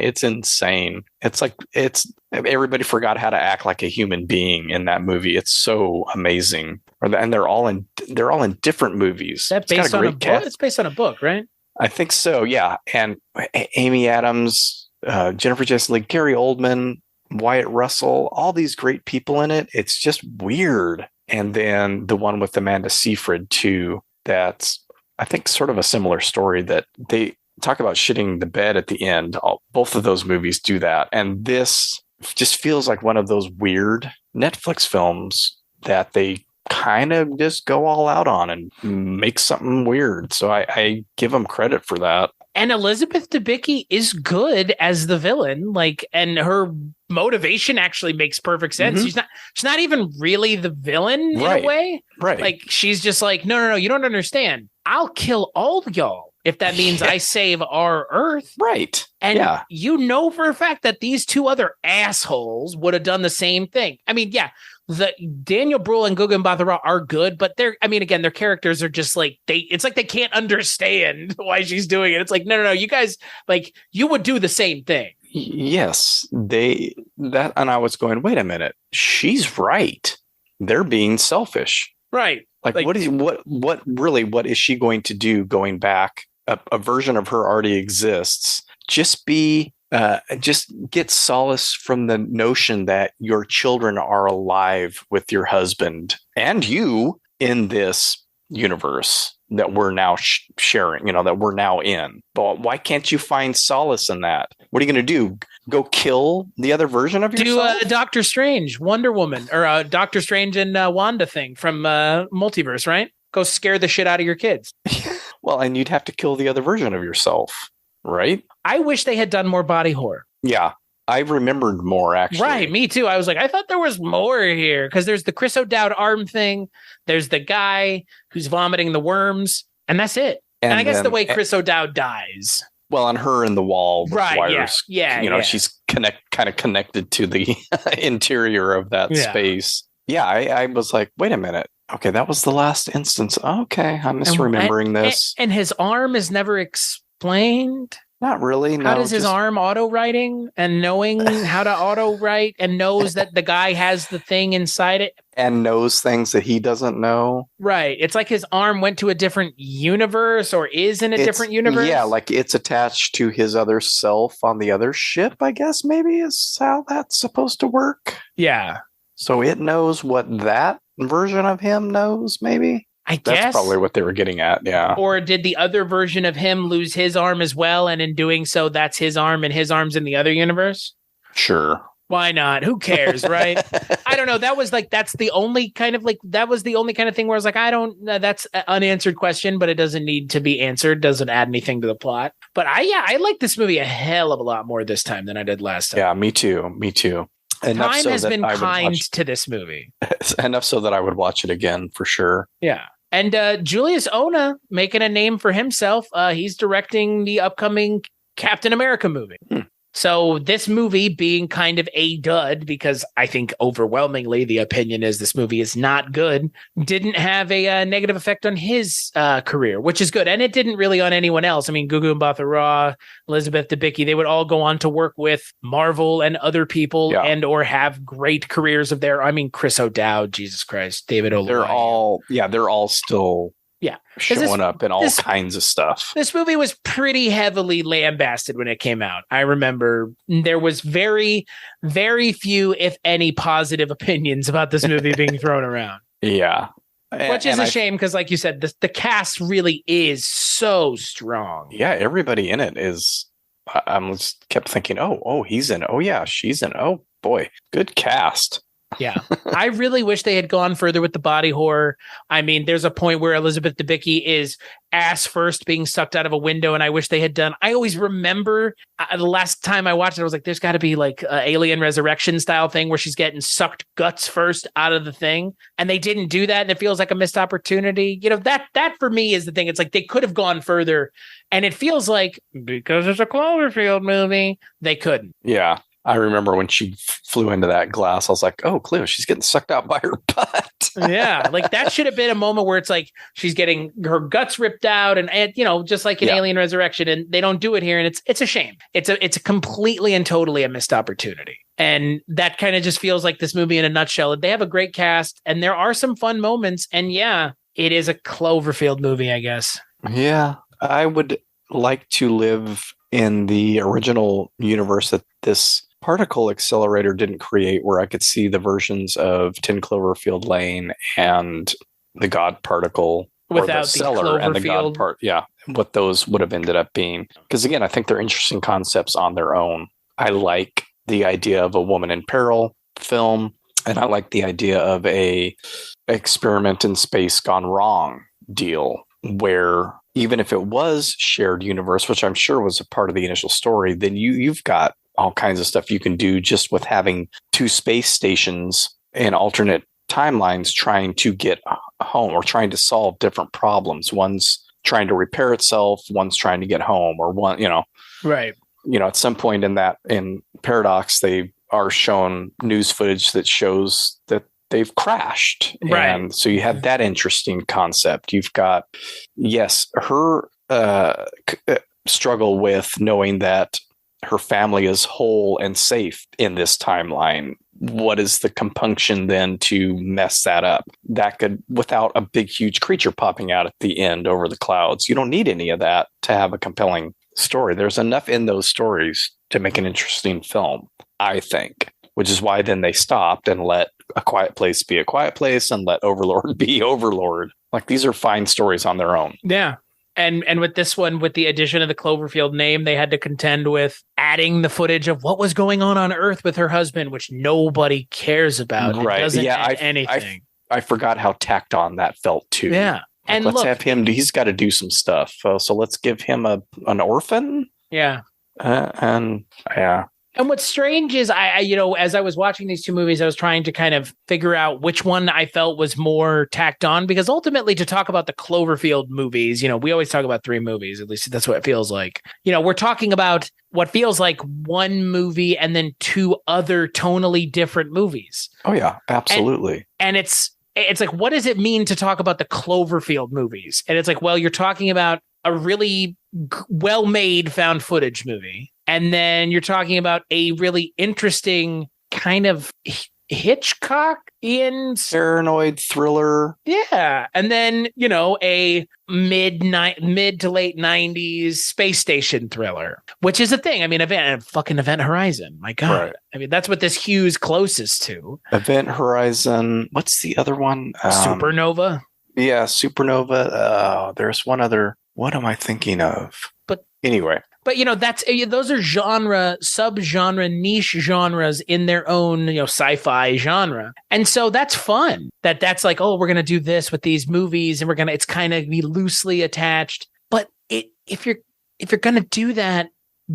It's like everybody forgot how to act like a human being in that movie. It's so amazing. And they're all in different movies. Is that based on a book? It's based on a book, right? I think so, yeah. And Amy Adams, Jennifer Jason Leigh, Gary Oldman, Wyatt Russell, all these great people in it. It's just weird. And then the one with Amanda Seyfried too, that's, I think, sort of a similar story, that they talk about shitting the bed at the end. Both of those movies do that. And this just feels like one of those weird Netflix films that they kind of just go all out on and make something weird. So I give them credit for that. And Elizabeth Debicki is good as the villain, like, and her motivation actually makes perfect sense. Mhm. She's not even really the villain in Right. a way. Right. Like, she's just like, no, you don't understand. I'll kill all y'all if that means I save our Earth. Right. And yeah. you know for a fact that these two other assholes would have done the same thing. I mean, yeah, the Daniel Bruhl and Gugu Mbatha-Raw are good, but again, their characters are just like, it's like they can't understand why she's doing it. It's like, no, you guys, like, you would do the same thing. Yes. And I was going, wait a minute. She's right. They're being selfish. Right. Like what is she going to do going back? A version of her already exists. Just get solace from the notion that your children are alive with your husband and you in this universe that we're now sharing, that we're now in. But why can't you find solace in that? What are you going to do? Go kill the other version of yourself? Do Doctor Strange, Wonder Woman, or Doctor Strange and Wanda thing from Multiverse, right? Go scare the shit out of your kids. Well, and you'd have to kill the other version of yourself, right? I wish they had done more body horror. Yeah, I remembered more, actually. Right, me too. I was like, I thought there was more here, because there's the Chris O'Dowd arm thing. There's the guy who's vomiting the worms, and that's it. And I guess the way Chris O'Dowd dies. Well, on her in the wall with right, wires. Yeah. She's kind of connected to the interior of that space. Yeah, I was like, wait a minute. Okay, that was the last instance. Okay, I'm misremembering this. And his arm is never explained. Not really. No, how does his arm auto writing and knowing how to auto write and knows that the guy has the thing inside it and knows things that he doesn't know? Right. It's like his arm went to a different universe or is in a different universe. Yeah, like it's attached to his other self on the other ship, I guess maybe is how that's supposed to work. Yeah. So it knows what that version of him knows, maybe? I guess that's probably what they were getting at, yeah. Or did the other version of him lose his arm as well, and in doing so, that's his arm, and his arm's in the other universe? Sure. Why not? Who cares, right? I don't know. That was like, that was the only kind of thing where I was like, that's an unanswered question, but it doesn't need to be answered. Doesn't add anything to the plot. But I like this movie a hell of a lot more this time than I did last time. Yeah, me too. Enough time so has that been I would kind watch, to this movie. Enough so that I would watch it again for sure. Yeah. And Julius Onah making a name for himself. He's directing the upcoming Captain America movie. So this movie being kind of a dud, because I think overwhelmingly the opinion is this movie is not good, didn't have a negative effect on his career, which is good. And it didn't really on anyone else. I mean, Gugu Mbatha-Raw, Elizabeth Debicki, they would all go on to work with Marvel and other people and or have great careers of their, I mean, Chris O'Dowd, Jesus Christ, David Oluwaye. They're all still showing up in all kinds of stuff. This movie was pretty heavily lambasted when it came out. I remember there was very, very few, if any, positive opinions about this movie being thrown around. Yeah. Which is a shame because, like you said, the cast really is so strong. Yeah, everybody in it is. I just kept thinking, oh, he's in. Oh, yeah, she's in. Oh, boy, good cast. Yeah. I really wish they had gone further with the body horror. I mean, there's a point where Elizabeth Debicki is ass first being sucked out of a window, and I wish they had done. I always remember the last time I watched it, I was like, there's got to be like an Alien Resurrection style thing where she's getting sucked guts first out of the thing, and they didn't do that, and it feels like a missed opportunity. You know, that for me is the thing. It's like they could have gone further, and it feels like because it's a Cloverfield movie, they couldn't. Yeah. I remember when she flew into that glass, I was like, oh, Cleo, she's getting sucked out by her butt. Yeah, like that should have been a moment where it's like she's getting her guts ripped out and you know, just like in Alien Resurrection, and they don't do it here, and it's a shame. It's a completely and totally a missed opportunity. And that kind of just feels like this movie in a nutshell. They have a great cast, and there are some fun moments, and yeah, it is a Cloverfield movie, I guess. Yeah, I would like to live in the original universe that this particle accelerator didn't create, where I could see the versions of 10 Cloverfield Lane and the God particle without the cellar and the God part. Yeah, what those would have ended up being. Because again, I think they're interesting concepts on their own. I like the idea of a woman in peril film, and I like the idea of a experiment in space gone wrong deal where even if it was shared universe, which I'm sure was a part of the initial story, then you've got all kinds of stuff you can do just with having two space stations in alternate timelines trying to get home or trying to solve different problems. One's trying to repair itself, one's trying to get home, or one, Right. At some point in Paradox, they are shown news footage that shows that they've crashed. Right. And so you have that interesting concept. You've got, yes, her struggle with knowing that her family is whole and safe in this timeline. What is the compunction then to mess that up? That could, without a big, huge creature popping out at the end over the clouds. You don't need any of that to have a compelling story. There's enough in those stories to make an interesting film, I think, which is why then they stopped and let A Quiet Place be A Quiet Place and let Overlord be Overlord. Like, these are fine stories on their own. Yeah. And with this one, with the addition of the Cloverfield name, they had to contend with adding the footage of what was going on Earth with her husband, which nobody cares about. Right. It doesn't Yeah, add anything. I forgot how tacked on that felt too. Yeah. Like, And let's look, have him. He's got to do some stuff. So let's give him an orphan. yeah. And yeah. And what's strange is I as I was watching these two movies, I was trying to kind of figure out which one I felt was more tacked on, because ultimately, to talk about the Cloverfield movies, we always talk about 3 movies, at least that's what it feels like. We're talking about what feels like one movie and then 2 other tonally different movies. Oh yeah, absolutely. And it's like, what does it mean to talk about the Cloverfield movies? And it's like, well, you're talking about a really well-made found footage movie. And then you're talking about a really interesting kind of Hitchcock-ian paranoid thriller. Yeah. And then, a mid to late 90s space station thriller, which is a thing. I mean, Event Horizon. My God. Right. I mean, that's what this Hugh's closest to. Event Horizon. What's the other one? Supernova. Yeah, Supernova. There's one other. What am I thinking of? But anyway. But those are subgenre, niche genres in their own, sci-fi genre. And so that's fun. That's like, oh, we're going to do this with these movies and it's kind of be loosely attached. But if you're going to do that,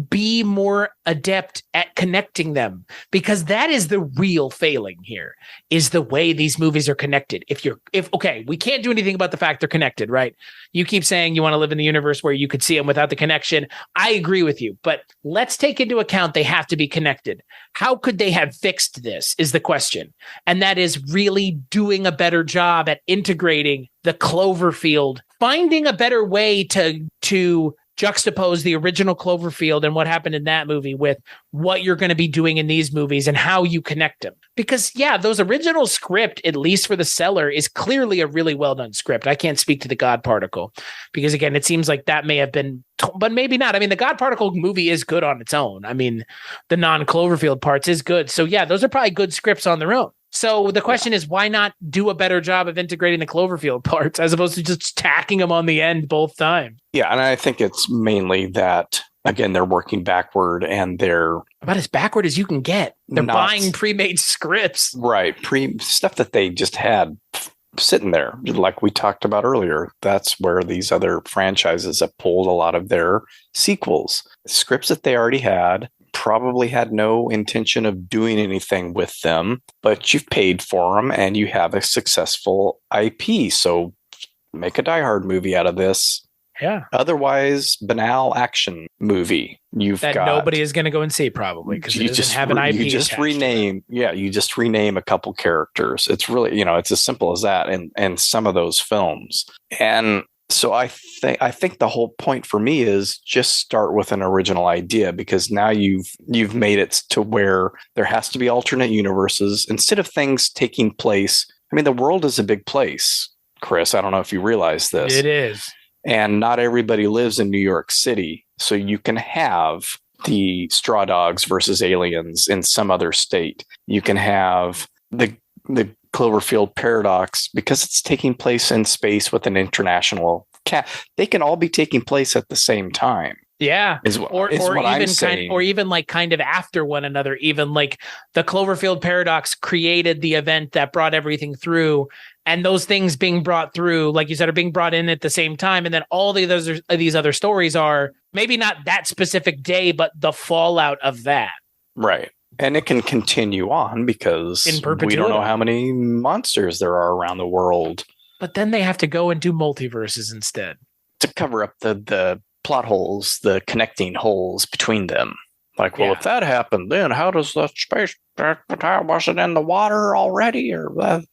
be more adept at connecting them, because that is the real failing here, is the way these movies are connected. Okay, we can't do anything about the fact they're connected, right? You keep saying you want to live in the universe where you could see them without the connection. I agree with you, but let's take into account they have to be connected. How could they have fixed this is the question. And that is really doing a better job at integrating the Cloverfield, finding a better way to juxtapose the original Cloverfield and what happened in that movie with what you're going to be doing in these movies and how you connect them. Because those original script, at least for The Cellar, is clearly a really well done script. I can't speak to The God Particle because, again, it seems like that may have been, but maybe not. I mean, The God Particle movie is good on its own. I mean, the non-Cloverfield parts is good. So those are probably good scripts on their own. So the question is, why not do a better job of integrating the Cloverfield parts as opposed to just tacking them on the end both times? Yeah, and I think it's mainly that, again, they're working backward and they're about as backward as you can get. They're buying pre-made scripts. Right. Stuff that they just had sitting there, like we talked about earlier. That's where these other franchises have pulled a lot of their sequels. Scripts that they already had, probably had no intention of doing anything with them, but you've paid for them and you have a successful IP. So make a Die Hard movie out of this. Yeah. Otherwise, banal action movie. Nobody is going to go and see probably because it doesn't have an IP. You just rename. Yeah, you just rename a couple characters. It's really, it's as simple as that. And some of those films. And so I think the whole point for me is just start with an original idea, because now you've made it to where there has to be alternate universes instead of things taking place. I mean, the world is a big place, Chris. I don't know if you realize this. It is. And not everybody lives in New York City. So you can have the Straw Dogs versus aliens in some other state. You can have the Cloverfield Paradox, because it's taking place in space with an international cast. They can all be taking place at the same time. Yeah. Is what I'm even saying. or even like kind of after one another, even like the Cloverfield paradox created the event that brought everything through. And those things being brought through, like you said, are being brought in at the same time. And then all these other stories are maybe not that specific day, but the fallout of that. Right. And it can continue on because In we perpetuity. don't know how many monsters there are around the world But then they have to go and do multiverses instead. to cover up the plot holes, the connecting holes between them. Like, well, Yeah. if that happened, then how does the space was it in the water already? Or Well,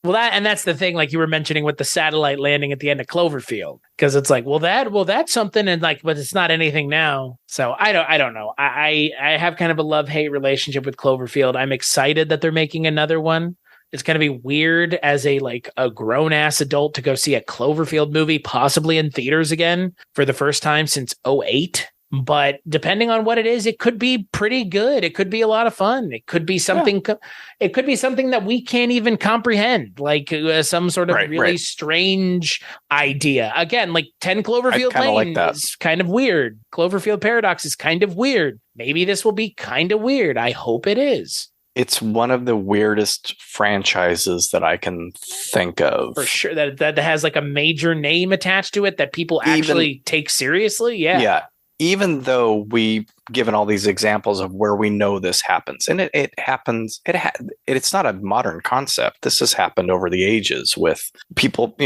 that's the thing, like you were mentioning with the satellite landing at the end of Cloverfield, because it's like, that's something, and like, but it's not anything now. So I don't know. I have kind of a love-hate relationship with Cloverfield. I'm excited that they're making another one. It's going to be weird as a grown-ass adult to go see a Cloverfield movie, possibly in theaters again for the first time since 2008. But depending on what it is, it could be pretty good. It could be a lot of fun. It could be something. Yeah. It could be something that we can't even comprehend, like some sort of really strange idea. Again, like 10 Cloverfield Lane is kind of weird. Cloverfield Paradox is kind of weird. Maybe this will be kind of weird. I hope it is. It's one of the weirdest franchises that I can think of. For sure. That has like a major name attached to it that people actually take seriously. Yeah. Yeah. Even though we've given all these examples of where we know this happens, and it happens, it's not a modern concept. This has happened over the ages with people,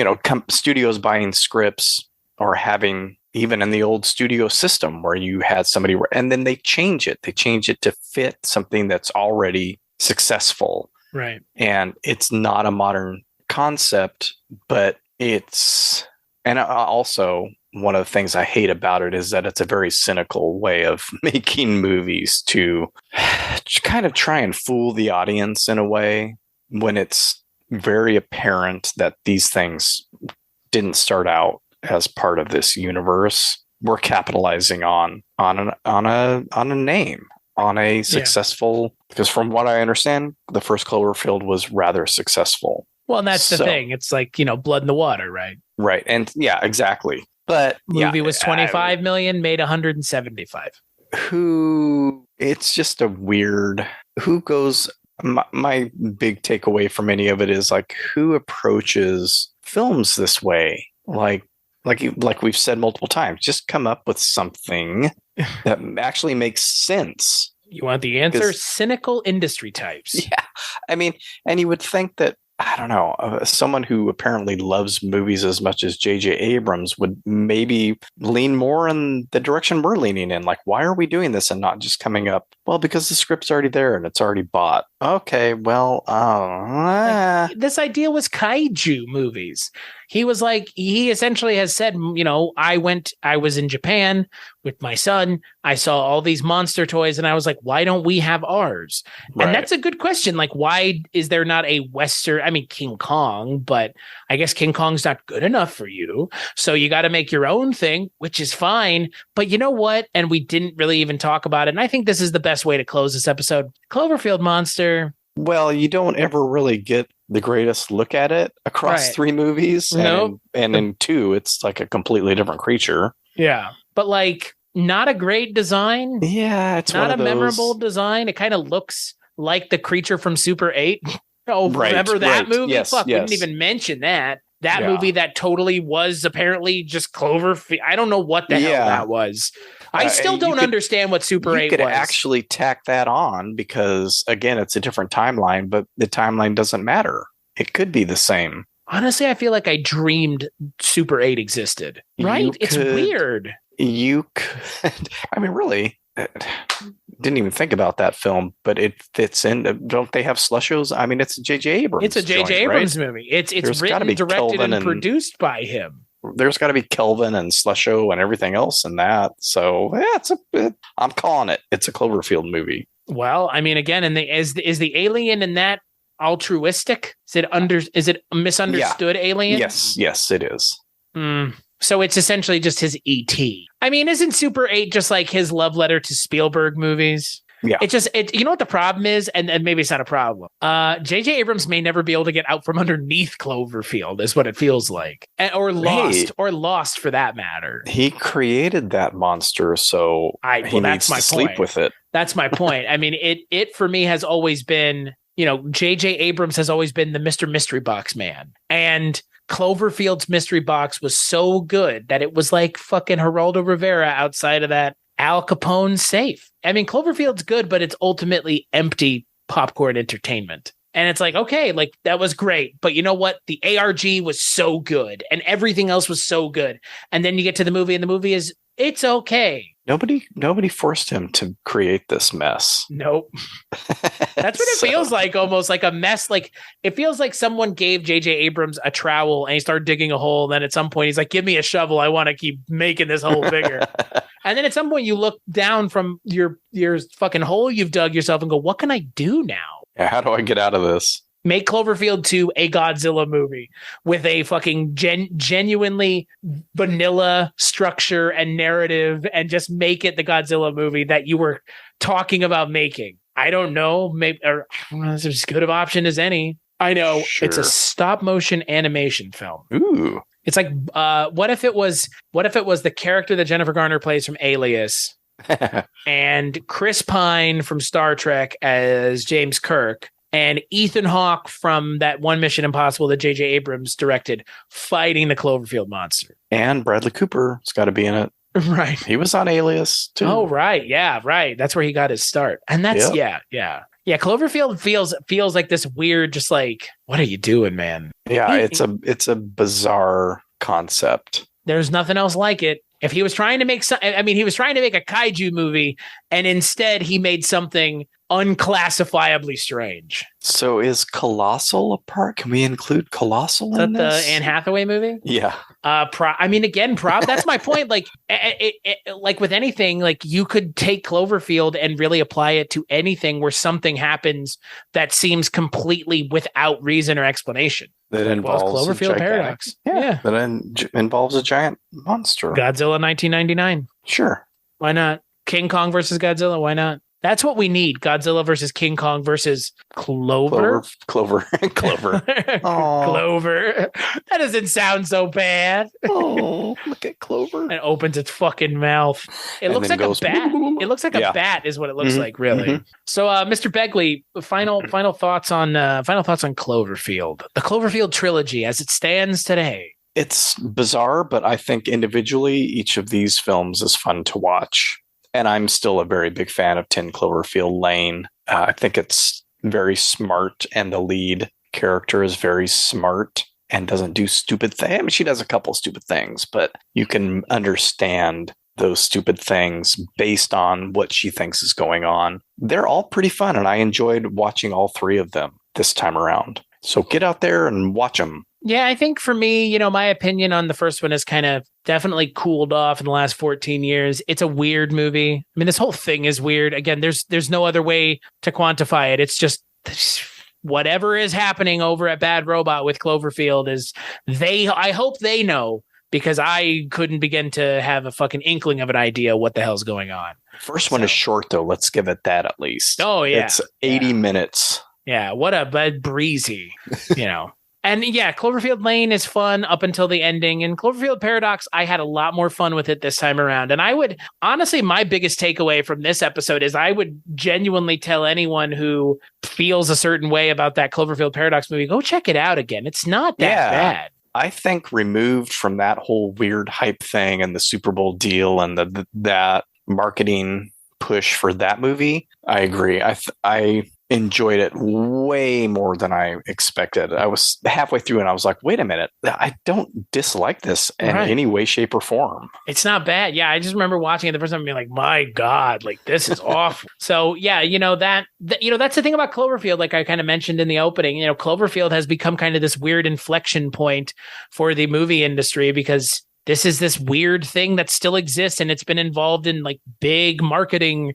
studios buying scripts or having, even in the old studio system where you had somebody, and then they change it. They change it to fit something that's already successful. Right. And it's not a modern concept, but and also, one of the things I hate about it is that it's a very cynical way of making movies to kind of try and fool the audience in a way when it's very apparent that these things didn't start out as part of this universe. We're capitalizing on a name, on a successful, because from what I understand, the first Cloverfield was rather successful. Well, and that's the thing. It's like, blood in the water, right? Right. And yeah, exactly. But movie was 25 million, made 175. It's just a weird, who goes, my big takeaway from any of it is like, who approaches films this way? Like we've said multiple times, just come up with something that actually makes sense. You want the answer? Cynical industry types. Yeah. I mean, and you would think that, I don't know, someone who apparently loves movies as much as J.J. Abrams would maybe lean more in the direction we're leaning in. Like, why are we doing this and not just coming up? Well, because the script's already there and it's already bought. Okay, well, this idea was kaiju movies. He essentially has said, I was in Japan with my son. I saw all these monster toys and I was like, why don't we have ours? Right. And that's a good question. Like, why is there not a Western, King Kong, but I guess King Kong's not good enough for you. So you got to make your own thing, which is fine. But you know what? And we didn't really even talk about it. And I think this is the best way to close this episode. Cloverfield Monster. Well, you don't ever really get the greatest look at it across 3 movies. Nope. And in 2, it's like a completely different creature. Yeah. But not a great design. Yeah. It's not a memorable design. It kind of looks like the creature from Super 8. Oh, remember that movie? Yes, Fuck, we didn't even mention that. That movie that totally was apparently just Cloverfield. I don't know what the hell that was. I still don't understand what Super 8 was. You could actually tack that on because, again, it's a different timeline, but the timeline doesn't matter. It could be the same. Honestly, I feel like I dreamed Super 8 existed. Right? It's weird. You could. Really. Didn't even think about that film, but it fits in. Don't they have Slushos? It's a J.J. Abrams. It's a J.J. Abrams movie. It's written, directed, and produced by him. There's got to be Kelvin and Slusho and everything else in that. So yeah, I'm calling it. It's a Cloverfield movie. Well, again, is the alien in that altruistic? Is it a misunderstood alien? Yes, it is. So it's essentially just his E.T. Isn't Super 8 just like his love letter to Spielberg movies? Yeah. You know what the problem is? And maybe it's not a problem. J.J. Abrams may never be able to get out from underneath Cloverfield is what it feels like. Or lost for that matter. He created that monster, so he needs to sleep with it. That's my point. I mean, it for me has always been, J.J. Abrams has always been the Mr. Mystery Box man. And Cloverfield's mystery box was so good that it was like fucking Geraldo Rivera outside of that Al Capone safe. I mean, Cloverfield's good, but it's ultimately empty popcorn entertainment. And it's like, okay, like that was great. But you know what? The ARG was so good and everything else was so good. And then you get to the movie and the movie it's okay. Nobody forced him to create this mess. Nope. That's what it feels like, almost like a mess. Like it feels like someone gave J.J. Abrams a trowel and he started digging a hole. And then at some point he's like, give me a shovel. I want to keep making this hole bigger. And then at some point you look down from your fucking hole you've dug yourself and go, what can I do now? Yeah, how do I get out of this? Make Cloverfield 2 a Godzilla movie with a fucking genuinely vanilla structure and narrative and just make it the Godzilla movie that you were talking about making. I don't know. Maybe it's as good of option as any. I know. Sure. It's a stop motion animation film. Ooh. It's like, what if it was the character that Jennifer Garner plays from Alias and Chris Pine from Star Trek as James Kirk, and Ethan Hawke from that one Mission Impossible that J.J. Abrams directed fighting the Cloverfield monster. And Bradley Cooper has got to be in it. Right. He was on Alias, too. Oh, right. Yeah, right. That's where he got his start. And that's, yeah. Yeah, Cloverfield feels like this weird, just like, what are you doing, man? Yeah, it's a bizarre concept. There's nothing else like it. If he was trying to make he was trying to make a kaiju movie, and instead he made something unclassifiably strange. So is Colossal a part? Can we include Colossal in this? The Anne Hathaway movie? Yeah. That's my point. Like, like with anything, like you could take Cloverfield and really apply it to anything where something happens that seems completely without reason or explanation. That involves Cloverfield paradox. Yeah. That involves a giant monster. Godzilla 1999. Sure. Why not? King Kong versus Godzilla. Why not? That's what we need. Godzilla versus King Kong versus Clover. Clover. Clover. That doesn't sound so bad. Oh, look at Clover. And opens its fucking mouth. It looks like a bat. It looks like a bat is what it looks like, really. Mm-hmm. So, Mr. Begley, final thoughts on Cloverfield. The Cloverfield Trilogy as it stands today. It's bizarre, but I think individually each of these films is fun to watch. And I'm still a very big fan of 10 Cloverfield Lane. I think it's very smart, and the lead character is very smart and doesn't do stupid things. I mean, she does a couple stupid things, but you can understand those stupid things based on what she thinks is going on. They're all pretty fun, and I enjoyed watching all three of them this time around. So get out there and watch them. Yeah, I think for me, my opinion on the first one has kind of definitely cooled off in the last 14 years. It's a weird movie. I mean, this whole thing is weird. Again, there's no other way to quantify it. It's just whatever is happening over at Bad Robot with Cloverfield is I hope they know, because I couldn't begin to have a fucking inkling of an idea what the hell's going on. First one is short, though. Let's give it that at least. Oh, yeah. It's 80 minutes. Yeah, what a breezy, And yeah, Cloverfield Lane is fun up until the ending. And Cloverfield Paradox, I had a lot more fun with it this time around. And I would, honestly, my biggest takeaway from this episode is I would genuinely tell anyone who feels a certain way about that Cloverfield Paradox movie, go check it out again. It's not that bad. I think removed from that whole weird hype thing and the Super Bowl deal and that marketing push for that movie, I agree. I enjoyed it way more than I expected. I was halfway through and I was like, wait a minute, I don't dislike this in any way, shape, or form. It's not bad. Yeah, I just remember watching it the first time and being like, my God, like this is awful. So yeah, that's the thing about Cloverfield, like I kind of mentioned in the opening, Cloverfield has become kind of this weird inflection point for the movie industry, because this is this weird thing that still exists, and it's been involved in like big marketing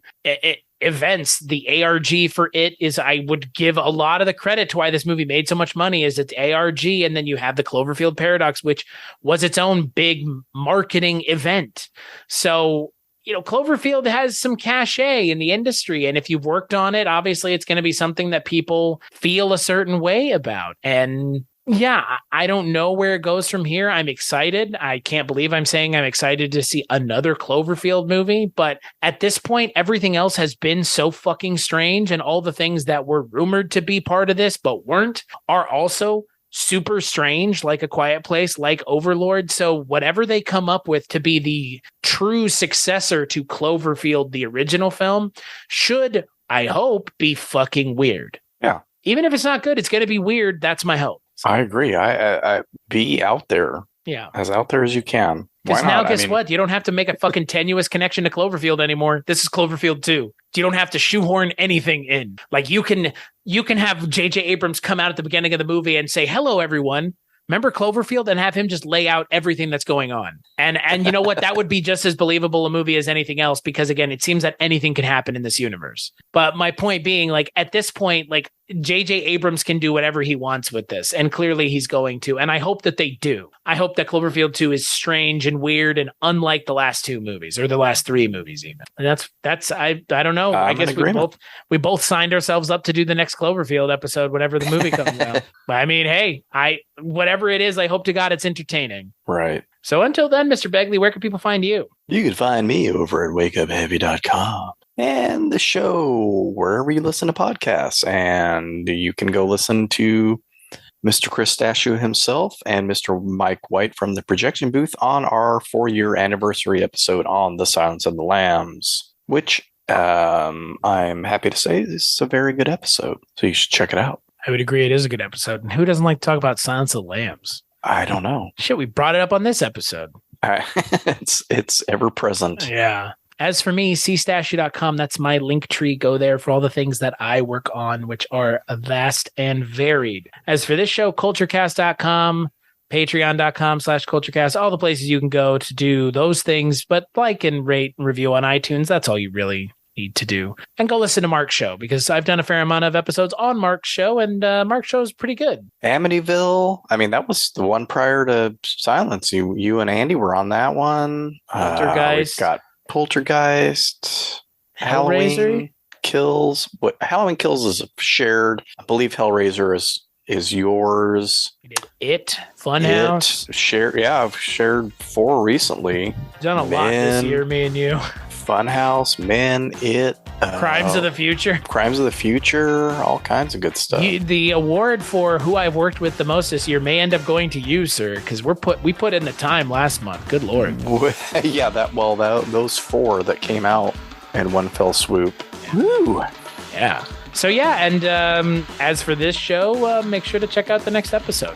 events. The ARG for it is, I would give a lot of the credit to why this movie made so much money, is it's ARG, and then you have the Cloverfield Paradox, which was its own big marketing event. So Cloverfield has some cachet in the industry. And if you've worked on it, obviously it's going to be something that people feel a certain way about. And yeah, I don't know where it goes from here. I'm excited. I can't believe I'm saying I'm excited to see another Cloverfield movie. But at this point, everything else has been so fucking strange. And all the things that were rumored to be part of this, but weren't, are also super strange, like A Quiet Place, like Overlord. So whatever they come up with to be the true successor to Cloverfield, the original film, should, I hope, be fucking weird. Yeah. Even if it's not good, it's going to be weird. That's my hope. I agree. I be out there. Yeah. As out there as you can. Why Because now, not? guess what? You don't have to make a fucking tenuous connection to Cloverfield anymore. This is Cloverfield 2. You don't have to shoehorn anything in. Like you can have J.J. Abrams come out at the beginning of the movie and say, "Hello, everyone. Remember Cloverfield?" and have him just lay out everything that's going on. And you know what? That would be just as believable a movie as anything else, because again, it seems that anything can happen in this universe. But my point being, like, at this point, like, J.J. Abrams can do whatever he wants with this. And clearly he's going to. And I hope that they do. I hope that Cloverfield 2 is strange and weird and unlike the last two movies, or the last three movies even. And that's I don't know. I guess we both signed ourselves up to do the next Cloverfield episode whenever the movie comes out. But I mean, hey, whatever it is, I hope to God it's entertaining. Right. So until then, Mr. Begley, where can people find you? You can find me over at wakeupheavy.com and the show wherever you listen to podcasts. And you can go listen to Mr. Chris Stachiw himself and Mr. Mike White from the projection booth on our 4-year anniversary episode on The Silence of the Lambs, which I'm happy to say is a very good episode. So you should check it out. I would agree. It is a good episode. And who doesn't like to talk about Silence of the Lambs? I don't know. Shit, we brought it up on this episode. It's ever present. Yeah. As for me, cstachiw.com, that's my link tree. Go there for all the things that I work on, which are vast and varied. As for this show, Kulturecast.com, patreon.com/Kulturecast, all the places you can go to do those things, but like and rate and review on iTunes. That's all you really need to do. And go listen to Mark's show, because I've done a fair amount of episodes on Mark's show, and Mark's show is pretty good. Amityville. I mean, that was the one prior to Silence. You and Andy were on that one. Poltergeist. We've got Poltergeist. Hellraiser? Halloween Kills. Halloween Kills is shared. I believe Hellraiser is yours. We did It. Funhouse. I've shared 4 recently. Done a lot this year, me and you. Funhouse, Men, It. Crimes of the Future. Crimes of the Future, all kinds of good stuff. The award for who I've worked with the most this year may end up going to you, sir, because we put in the time last month. Good Lord. Yeah, those 4 that came out in one fell swoop. Yeah. Woo! Yeah. So yeah, and as for this show, make sure to check out the next episode.